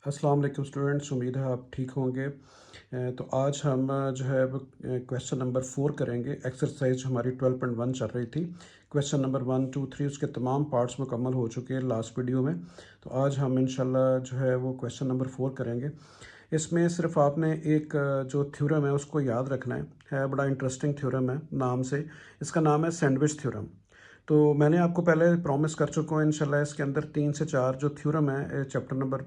अस्सलाम वालेकुम स्टूडेंट्स, उम्मीद है आप ठीक होंगे। तो आज हम जो है वो क्वेश्चन नंबर 4 करेंगे। एक्सरसाइज हमारी 12.1 चल रही थी। क्वेश्चन नंबर 1, 2, 3 उसके तमाम पार्ट्स मुकम्मल हो चुके हैं लास्ट वीडियो में। तो आज हम इंशाल्लाह जो है वो क्वेश्चन नंबर 4 करेंगे। इसमें सिर्फ आपने एक जो थ्योरम है उसको याद रखना है। बड़ा इंटरेस्टिंग थ्योरम है नाम से। इसका नाम है सैंडविच थ्योरम। तो मैंने आपको पहले प्रॉमिस कर चुका हूँ इंशाल्लाह इसके अंदर 3 से 4 जो थ्योरम है चैप्टर नंबर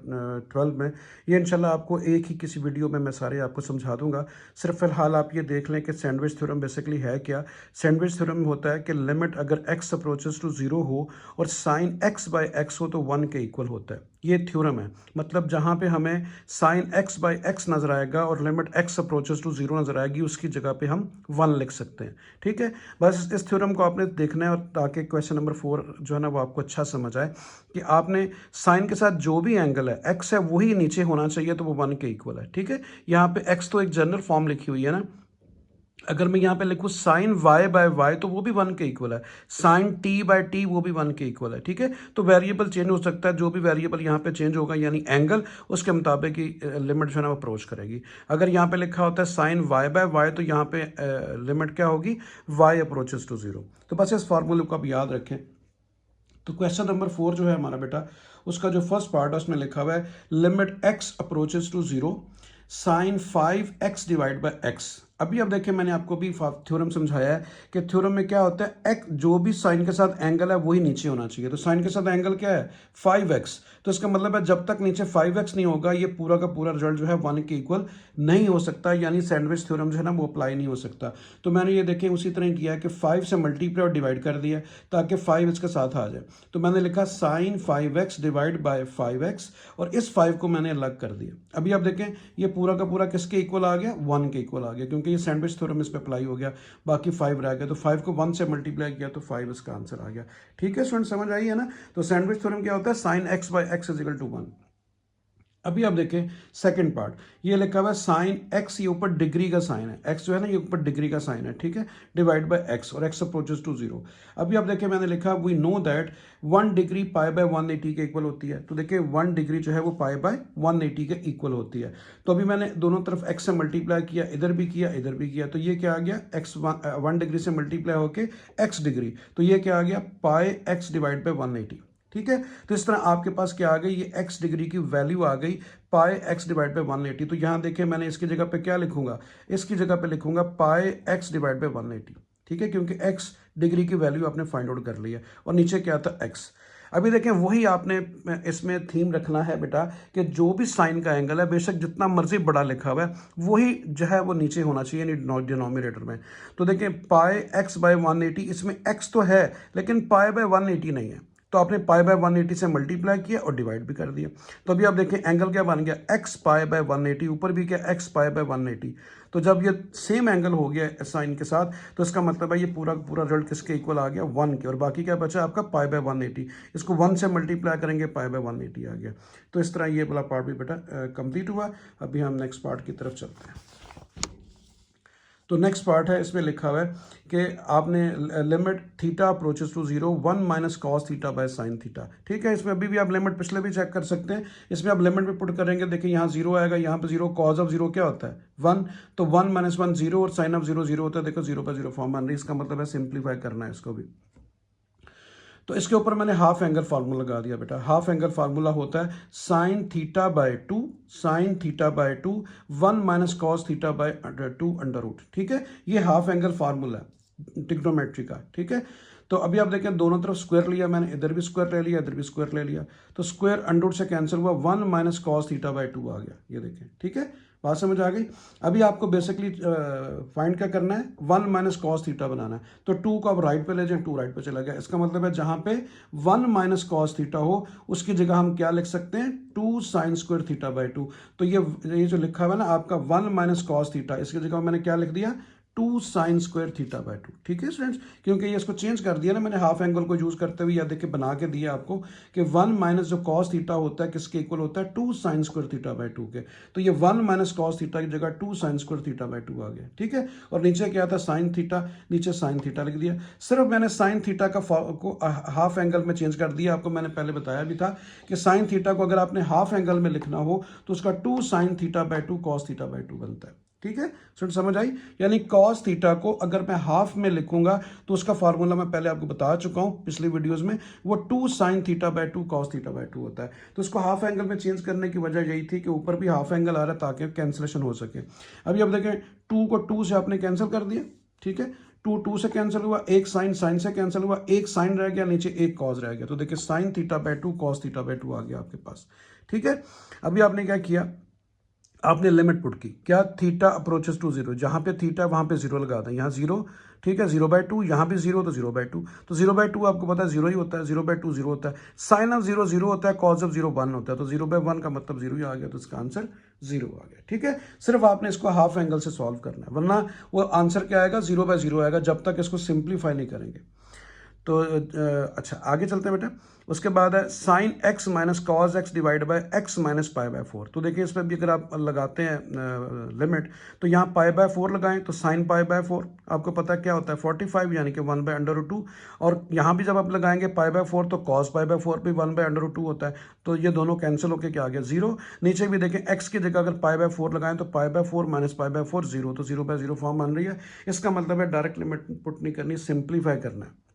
12 में, ये इंशाल्लाह आपको एक ही किसी वीडियो में मैं सारे आपको समझा दूंगा। सिर्फ फ़िलहाल आप ये देख लें कि सैंडविच थ्योरम बेसिकली है क्या। सैंडविच थ्योरम होता है कि लिमिट अगर x अप्रोचेस टू 0 हो और साइन x बाय x हो तो 1 के इक्वल होता है। ये थ्योरम है। मतलब जहाँ पे हमें साइन x बाय x नज़र आएगा और लिमिट x अप्रोचेस टू 0 नज़र आएगी, उसकी जगह पे हम 1 लिख सकते हैं। ठीक है, बस इस थ्योरम को आपने देखना है और ताकि क्वेश्चन नंबर 4 जो है ना वो आपको अच्छा समझ आए कि आपने साइन के साथ जो भी एंगल है x है वही नीचे होना चाहिए, तो वो 1 के इक्वल है। ठीक है, यहाँ पे x तो एक जनरल फॉर्म लिखी हुई है ना। अगर मैं यहाँ पे लिखूँ साइन y बाय y तो वो भी 1 के इक्वल है। साइन t बाय t वो भी 1 के इक्वल है। ठीक है, तो वेरिएबल चेंज हो सकता है, जो भी वेरिएबल यहाँ पे चेंज होगा यानी एंगल, उसके मुताबिक ही लिमिट जो है ना वो अप्रोच करेगी। अगर यहाँ पे लिखा होता है साइन y बाय y तो यहाँ पे लिमिट क्या होगी, y अप्रोचेस टू 0। तो बस इस फार्मूले को आप याद रखें। तो क्वेश्चन नंबर 4 जो है हमारा बेटा, उसका जो फर्स्ट पार्ट है उसमें लिखा हुआ है limit x approaches to 0 sine 5x divide by x। अभी अब देखिए मैंने आपको भी थ्योरम समझाया है कि थ्योरम में क्या होता है, x जो भी साइन के साथ एंगल है वही नीचे होना चाहिए। तो साइन के साथ एंगल क्या है 5x, तो इसका मतलब है जब तक नीचे 5x नहीं होगा ये पूरा का पूरा रिजल्ट जो है 1 के इक्वल नहीं हो सकता, यानी सैंडविच थ्योरम जो है ना वो अप्लाई नहीं हो सकता। तो मैंने ये देखें उसी तरह किया है कि 5 से मल्टीप्लाई और डिवाइड कर दिया ताकि 5 इसके साथ आ जाए। तो मैंने लिखा sign 5x divide bye 5x और इस 5 को मैंने अलग कर दिया। अभी आप देखें ये पूरा का पूरा किसके इक्वल आ गया, 1 के इक्वल आ गया, क्योंकि ये सैंडविच थ्योरम इस पे अप्लाई हो गया। बाकी 5 रह गया, तो 5 को 1 से मल्टीप्लाई किया तो 5 इसका आंसर आ गया। ठीक है स्टूडेंट, समझ आई है ना। तो सैंडविच थ्योरम क्या होता है, sine x by x is equal to 1। अभी आप देखें सेकंड पार्ट, ये लिखा हुआ है साइन x, ये ऊपर डिग्री का साइन है, x जो है ना ये ऊपर डिग्री का साइन है। ठीक है, डिवाइड बाय x और x अप्रोचेस टू 0। अभी आप देखें मैंने लिखा we know that 1 degree pi by 180 के इक्वल होती है। तो देखिए 1 डिग्री जो है वो पाई बाय 180 के इक्वल होती है। तो अभी मैंने दोनों तरफ x से मल्टीप्लाई किया, इधर भी किया इधर भी किया, तो ये क्या आ गया x 1 डिग्री से मल्टीप्लाई होके x डिग्री, तो ये क्या आ गया पाई x डिवाइड बाय 180। ठीक है, तो इस तरह आपके पास क्या आ गई, ये x डिग्री की वैल्यू आ गई पाई x डिवाइड बाय 180। तो यहाँ देखिए मैंने इसकी जगह पे क्या लिखूंगा, इसकी जगह पे लिखूंगा पाई x डिवाइड बाय 180। ठीक है, क्योंकि x डिग्री की वैल्यू आपने फाइंड आउट कर ली है और नीचे क्या था x। अभी देखें वही आपने इसमें थीम रखना है बेटा कि जो भी साइन का एंगल है बेशक जितना मर्जी बड़ा लिखा हुआ है वही जो है वो नीचे होना चाहिए डिनोमिनेटर में। तो देखें पाई x बाय 180, इसमें x तो है लेकिन पाई बाय 180 नहीं है, तो आपने पाई बाय 180 से मल्टीप्लाई किया और डिवाइड भी कर दिया। तो अभी आप देखें एंगल क्या बन गया, x पाई बाय 180, ऊपर भी क्या x पाई बाय 180। तो जब ये सेम एंगल हो गया साइन के साथ तो इसका मतलब है ये पूरा पूरा रिजल्ट किसके इक्वल आ गया 1 के, और बाकी क्या बचा आपका पाई बाय 180। इसको 1 से मल्टीप्लाई करेंगे पाई बाय 180 आ गया। तो इस तरह ये वाला पार्ट भी बेटा कंप्लीट हुआ। अभी हम नेक्स्ट पार्ट की तरफ चलते हैं। तो नेक्स्ट पार्ट है, इसमें लिखा हुआ है कि आपने limit theta approaches to 0 1 minus cos theta by sine theta. ठीक है, इसमें अभी भी आप लिमिट पिछले भी चेक कर सकते हैं। इसमें आप लिमिट में पुट करेंगे, देखिए यहाँ 0 आएगा, यहाँ पे 0, कॉज ऑफ 0 क्या होता है 1, तो 1 माइनस 1 0 और साइन ऑफ 0 0 होता है। देखो 0 पर 0 फॉर्म बन रही है, इसका मतलब है सिंप्लीफाई करना है इसको भी। तो इसके ऊपर मैंने हाफ एंगल फार्मूला लगा दिया बेटा। हाफ एंगल फार्मूला होता है sine theta by 2, sine theta by 2 1 minus cos theta by 2 under root. ठीक है, ये हाफ एंगल फार्मूला है ट्रिग्नोमेट्री का। ठीक है, तो अभी आप देखें दोनों तरफ स्क्वायर लिया मैंने, इधर भी स्क्वायर ले लिया इधर भी स्क्वायर ले लिया, तो स्क्वायर अंडर रूट से कैंसिल हुआ, 1 माइनस कॉस थीटा बाय 2 आ गया। ये देखें, ठीक है, बात समझ आ गई। अभी आपको बेसिकली फाइंड क्या करना है, 1 माइनस कॉस थीटा बनाना है। तो 2 को आप राइट पे ले जाए, 2 राइट पे चला गया। इसका मतलब है जहां पे 1 माइनस कॉस थीटा हो उसकी जगह हम क्या लिख सकते हैं 2 साइन स्क्वायर थीटा बाय 2। तो ये जो लिखा हुआ है ना आपका 1 माइनस कॉस थीटा, इसकी जगह मैंने क्या लिख दिया 2 साइन स्क्वायर थीटा बाय 2। ठीक है स्टूडेंट्स, क्योंकि ये इसको चेंज कर दिया ना मैंने हाफ एंगल को यूज़ करते हुए, या देखिए बना के दिया आपको कि 1 माइनस जो कॉस थीटा होता है किसके इक्वल होता है 2 साइन स्क्वायर थीटा बाय 2 के। तो ये 1 माइनस कॉस थीटा की जगह 2 साइन स्क्वायर थीटा बाय 2 आ गया। ठीक है, और नीचे क्या था साइन थीटा, नीचे साइन थीटा लिख दिया। सिर्फ मैंने साइन थीटा को हाफ एंगल में चेंज कर दिया। आपको मैंने पहले बताया भी था कि साइन थीटा को अगर आपने हाफ एंगल में लिखना हो तो उसका 2 sine theta by 2 cos theta by 2 बनता है। ठीक है स्टूडेंट, समझ आई? यानी कॉस थीटा को अगर मैं हाफ में लिखूंगा तो उसका फार्मूला मैं पहले आपको बता चुका हूं पिछली वीडियोस में, वो 2 sine theta by 2 cos theta by 2 होता है। तो उसको हाफ एंगल में चेंज करने की वजह यही थी कि ऊपर भी हाफ एंगल आ रहा है ताकि कैंसिलेशन हो सके। अभी अब देखें 2 को 2 से आपने कैंसिल कर दिया। ठीक है, 2 से कैंसिल हुआ, एक साइन से कैंसिल हुआ, एक साइन रह गया, नीचे एक कॉस रह गया। तो देखिए sign theta by 2 cos theta by 2 आ गया आपके पास। ठीक है, अभी आपने क्या किया, आपने लिमिट पुट की, क्या थीटा अप्रोचेस टू 0, जहां पे थीटा वहां पे 0 लगा दें, यहाँ 0। ठीक है, 0/2, यहाँ भी 0 तो 0/2, तो 0/2 आपको पता है 0 ही होता है, 0/2 0 होता है, साइन ऑफ 0 0 होता है, कॉस ऑफ 0 1 होता है, तो 0/1 का मतलब 0 ही आ गया, तो इसका आंसर 0 आ गया। ठीक है, सिर्फ आपने इसको हाफ एंगल से सॉल्व करना है, वरना वो आंसर क्या आएगा 0/0 आएगा जब तक इसको सिंप्लीफाई नहीं करेंगे। तो अच्छा आगे चलते हैं बेटा। उसके बाद है sine x minus cos x divide by x minus pi by 4। तो देखिए इस पर भी अगर आप लगाते हैं लिमिट, तो यहाँ पाई बाय 4 लगाएं तो साइन पाई बाय 4 आपको पता है क्या होता है 45, यानी कि 1/√2। और यहाँ भी जब आप लगाएंगे पाई बाय 4 तो कॉस पाई बाय 4 भी 1/√2 होता है। तो ये दोनों कैंसिल होकर क्या आ गया 0। नीचे भी देखें एक्स की जगह अगर पाई बाय 4 लगाएं तो pi by 4 minus pi by 4 0, तो 0/0 फॉर्म बन रही है। इसका मतलब है डायरेक्ट लिमिट पुट नहीं करनी, सिंप्लीफाई करना है।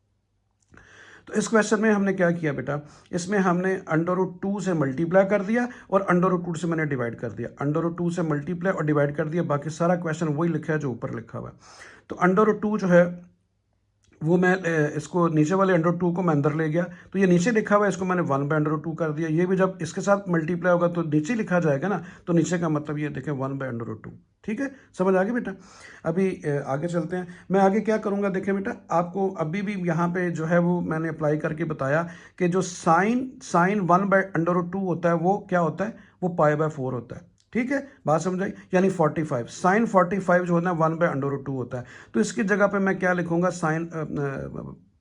तो इस क्वेश्चन में हमने क्या किया बेटा, इसमें हमने √2 से मल्टीप्लाई कर दिया और √2 से मैंने डिवाइड कर दिया। √2 से मल्टीप्लाई और डिवाइड कर दिया, बाकी सारा क्वेश्चन वही लिखा है जो ऊपर लिखा हुआ है। तो √2 जो है वो मैं इसको नीचे वाले √2 को मैं अंदर ले गया, तो ये नीचे लिखा हुआ है, इसको मैंने 1/√2 कर दिया। ये भी जब इसके साथ मल्टीप्लाई होगा तो नीचे लिखा जाएगा ना, तो नीचे का मतलब ये देखें 1/√2। ठीक है, समझ आ गई बेटा? अभी आगे चलते हैं। मैं आगे क्या करूंगा देखें बेटा, आपको अभी भी यहाँ पे जो है वो मैंने अप्लाई करके बताया कि जो साइन 1/√2 होता है वो क्या होता है, वो पाई बाय 4 होता है। ठीक है, बात समझाई? यानी 45 साइन 45 जो होता है 1/√2 होता है। तो इसकी जगह पे मैं क्या लिखूंगा, साइन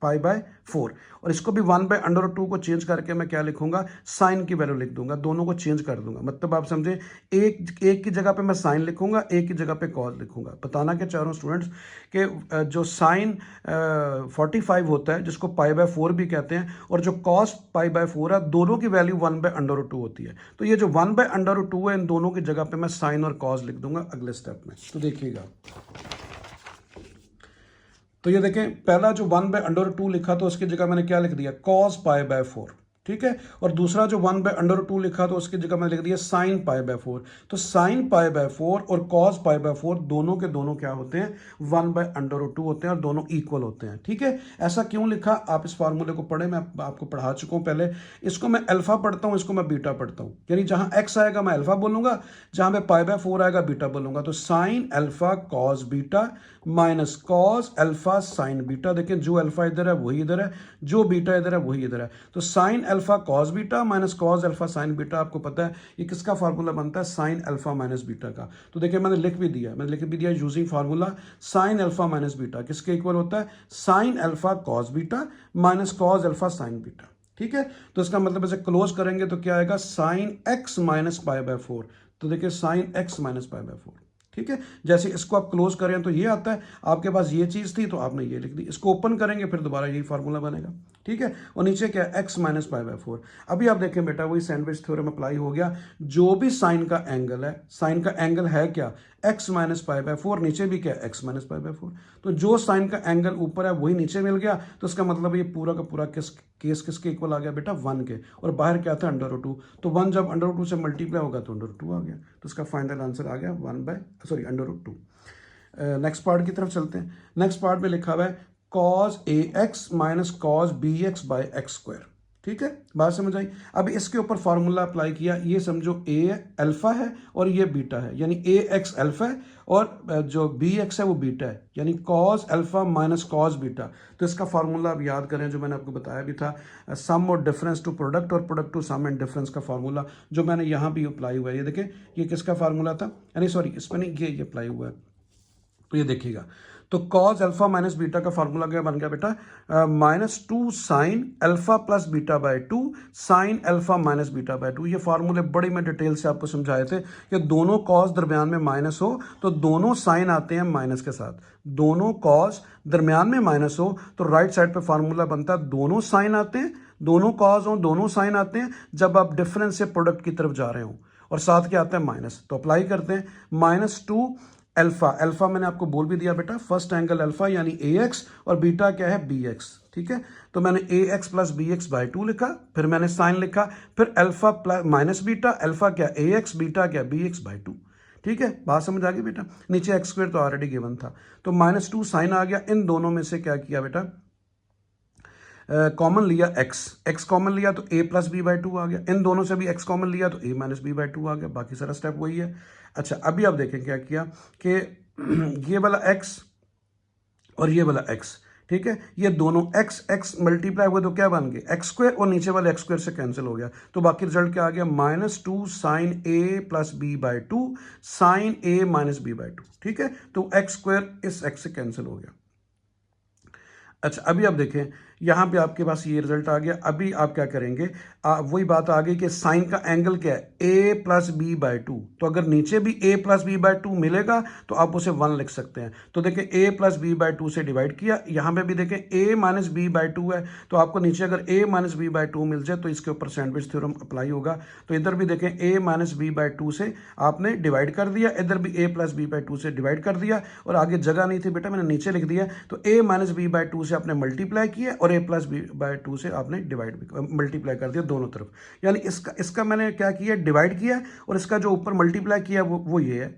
पाई बाय 4, और इसको भी 1/√2 को चेंज करके मैं क्या लिखूंगा, साइन की वैल्यू लिख दूंगा, दोनों को चेंज कर दूंगा। मतलब आप समझे, एक की जगह पे मैं साइन लिखूंगा, एक की जगह पे कॉस लिखूंगा। बताना क्या चाह रहा हूँ स्टूडेंट्स कि जो साइन 45 होता है जिसको पाई बाय 4 भी कहते हैं, और जो कॉस पाई बाय 4 है, दोनों की वैल्यू 1/√2 होती है। तो ये जो 1/√2 है, इन दोनों की जगह पे मैं साइन और कॉस लिख दूंगा अगले स्टेप में। तो देखिएगा, तो ये देखें पहला जो 1/√2 लिखा तो उसकी जगह मैंने क्या लिख दिया, कॉस पाई बाय 4। ठीक है, और दूसरा जो 1/√2 लिखा तो उसकी जगह मैंने लिख दिया साइन पाई बाय 4। तो साइन पाई बाय 4 और कॉस पाई बाय 4 दोनों के दोनों क्या होते हैं, 1/√2 होते हैं, और दोनों इक्वल होते हैं। ठीक है, ऐसा क्यों लिखा, आप इस फार्मूले को पढ़े, मैं आपको पढ़ा चुका हूं पहले। इसको मैं अल्फा पढ़ता हूं, इसको मैं बीटा पढ़ता हूं, यानी जहां एक्स आएगा मैं अल्फा बोलूंगा, जहां पे पाई बाय 4 आएगा बीटा बोलूंगा। तो sine alpha cos beta minus cos alpha sign beta. देखें जो अल्फा इधर है वही इधर है, जो बीटा इधर है वही इधर है। तो sine alpha cos beta minus cos alpha sign beta, आपको पता है ये किसका फार्मूला बनता है, साइन अल्फा माइनस बीटा का। तो देखिए मैंने लिख भी दिया using formula sine alpha minus beta किसके इक्वल होता है, sine alpha cos beta minus cos alpha sign beta. ठीक है, तो इसका मतलब ऐसे क्लोज करेंगे तो क्या आएगा, sine x minus pi by 4। तो देखिए sine x minus pi by 4। ठीक है, जैसे इसको आप क्लोज करें तो ये आता है, आपके पास ये चीज थी तो आपने ये लिख दी, इसको ओपन करेंगे फिर दोबारा यही फार्मूला बनेगा। ठीक है, और नीचे क्या है, एक्स माइनस पाई बाय 4। अभी आप देखें बेटा वही सैंडविच थ्योरम अप्लाई हो गया, जो भी साइन का एंगल है, साइन का एंगल है क्या, एक्स माइनस पाई बाय 4, नीचे भी क्या है, एक्स माइनस पाई बाय 4। तो जो साइन का एंगल ऊपर है वही नीचे मिल गया, तो इसका मतलब ये पूरा का पूरा केस किसके इक्वल आ गया बेटा, 1 के, और बाहर क्या था, √2। तो 1 जब √2 से मल्टीप्लाई होगा तो √2 आ गया, तो इसका फाइनल आंसर आ गया √2। नेक्स्ट पार्ट की तरफ चलते हैं। नेक्स्ट पार्ट में लिखा हुआ है cos ax minus cos bx by x square. ठीक है, बात समझ आई? अब इसके ऊपर फार्मूला अप्लाई किया, ये समझो a अल्फा है और ये बीटा है, यानी ax अल्फा है और जो bx है वो बीटा है, यानी cos alpha minus cos beta. तो इसका फार्मूला आप याद करें जो मैंने आपको बताया भी था, सम और डिफरेंस टू प्रोडक्ट और product to sum and difference का फार्मूला, जो मैंने यहाँ भी अप्लाई हुआ है। ये देखें ये किसका फार्मूला था, यानी सॉरी इस पर नहीं, ये अप्लाई हुआ है। तो ये देखिएगा, तो कॉज अल्फा माइनस बीटा का फार्मूला क्या बन गया बेटा, -2 sine alpha plus beta by 2 sine alpha minus beta by 2। ये फार्मूले बड़ी मैं डिटेल से आपको समझाए थे कि दोनों कॉज दरमियान में माइनस हो तो दोनों साइन आते हैं माइनस के साथ, दोनों कॉज दरमियान में माइनस हो तो राइट साइड पे फार्मूला बनता है दोनों साइन आते हैं, दोनों कॉज हो दोनों साइन आते हैं जब आप डिफरेंस से प्रोडक्ट की तरफ जा रहे हो, और साथ क्या आता है माइनस। तो अप्लाई करते हैं, -2 अल्फा, अल्फा मैंने आपको बोल भी दिया बेटा, फर्स्ट एंगल अल्फा यानी AX, और बीटा क्या है BX, ठीक है। तो मैंने AX प्लस BX बाय 2 लिखा, फिर मैंने साइन लिखा, फिर alpha plus minus beta, alpha क्या AX, बीटा क्या BX बाय 2, ठीक है। बात समझ आ गई बेटा। नीचे x² तो ऑलरेडी गिवन था, तो -2 साइन आ गया। इन दोनों में से क्या किया बेटा, कॉमन लिया x कॉमन लिया तो a प्लस बी बाई 2 आ गया, इन दोनों से भी x कॉमन लिया तो a माइनस बी बाई 2 आ गया, बाकी सारा स्टेप वही है। अच्छा अभी आप देखें क्या किया कि ये वाला x और ये वाला x, ठीक है, ये दोनों x मल्टीप्लाई हुए तो क्या बन गए x² और नीचे वाले x² से कैंसिल हो गया, तो बाकी रिजल्ट क्या आ गया, -2 sine a plus B by 2 sine a minus B by 2, ठीक है। तो x² इस x से कैंसिल हो गया। अच्छा अभी आप देखें यहाँ पे आपके पास ये रिजल्ट आ गया। अभी आप क्या करेंगे, वही बात आ गई कि साइन का एंगल क्या है, a प्लस बी बाई 2, तो अगर नीचे भी a प्लस बी बाई 2 मिलेगा तो आप उसे 1 लिख सकते हैं। तो देखें a प्लस बी बाई 2 से डिवाइड किया, यहाँ पे भी देखें a माइनस बी बाई 2 है, तो आपको नीचे अगर a माइनस बी बाई 2 मिल जाए तो इसके ऊपर सैंडविच थ्योरम अप्लाई होगा। तो इधर भी देखें a माइनस बी बाई 2 से आपने डिवाइड कर दिया, इधर भी a प्लस बी बाई 2 से डिवाइड कर दिया, और आगे जगह नहीं थी बेटा मैंने नीचे लिख दिया, तो a माइनस बी बाई 2 से आपने मल्टीप्लाई किया और a प्लस बी बाई 2 से आपने डिवाइड मल्टीप्लाई कर दिया दोनों तरफ। यानी इसका मैंने क्या किया, डिवाइड किया, और इसका जो ऊपर मल्टीप्लाई किया वो ये है।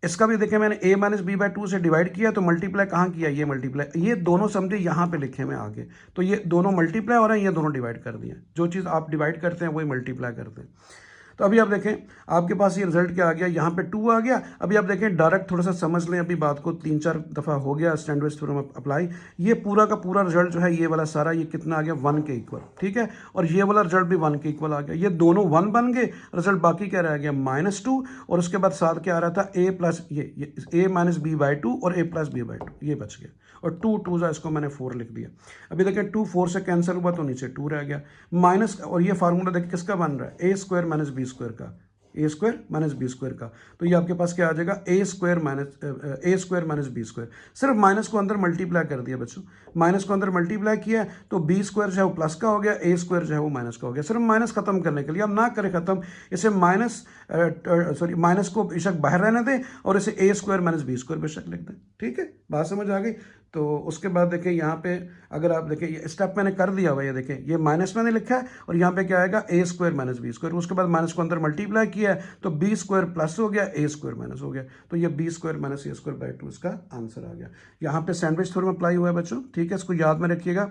इसका भी देखें मैंने a माइनस बी बाई 2 से डिवाइड किया, तो मल्टीप्लाई कहाँ किया, ये मल्टीप्लाई, ये दोनों समझे यहाँ पे लिखे में आगे, तो ये दोनों मल्टीप्लाई हो रहे हैं, ये दोनों डिवाइड कर दिए। जो चीज़ आप डिवाइड करते हैं वही मल्टीप्लाई करते हैं। तो अभी आप देखें आपके पास ये रिजल्ट क्या आ गया, यहाँ पे 2 आ गया। अभी आप देखें डायरेक्ट थोड़ा सा समझ लें, अभी बात को 3-4 दफ़ा हो गया सैंडविच थ्योरम अप्लाई। ये पूरा का पूरा रिजल्ट जो है ये वाला सारा ये कितना आ गया, 1 के इक्वल, ठीक है, और ये वाला रिजल्ट भी 1 के इक्वल आ गया। ये दोनों 1 बन गए, रिजल्ट बाकी क्या रह गया -2, और उसके बाद साथ क्या आ रहा था a प्लस ये a माइनस बी बाई 2 और a प्लस बी बाई 2, ये बच गया, और 2 जा इसको मैंने 4 लिख दिया। अभी देखें 2 4 से कैंसिल हुआ तो नीचे 2 रह गया, माइनस, और ये फार्मूला देखिए किसका बन रहा है, a² माइनस b² का, a² माइनस b² का, तो ये आपके पास क्या आ जाएगा, a² माइनस b²। सिर्फ माइनस को अंदर मल्टीप्लाई कर दिया बच्चों, माइनस को अंदर मल्टीप्लाई किया तो b² जो है वो प्लस का हो गया, a² जो है वो माइनस का हो गया। सिर्फ माइनस खत्म करने के लिए, अब ना करें खत्म, इसे माइनस को बेशक बाहर रहने दें और इसे a² माइनस b² बेशक लिख दें, ठीक है, बात समझ आ गई। तो उसके बाद देखें यहाँ पे अगर आप देखें ये स्टेप मैंने कर दिया हुआ, ये देखें ये माइनस मैंने लिखा है और यहाँ पे क्या आएगा, a² माइनस b², उसके बाद माइनस को अंदर मल्टीप्लाई किया है तो b² प्लस हो गया, a² माइनस हो गया, तो ये b² माइनस a² बाई 2 इसका आंसर आ गया। यहाँ पे सैंडविच थ्योरम अप्लाई हुआ है बच्चों, ठीक है, इसको याद में रखिएगा।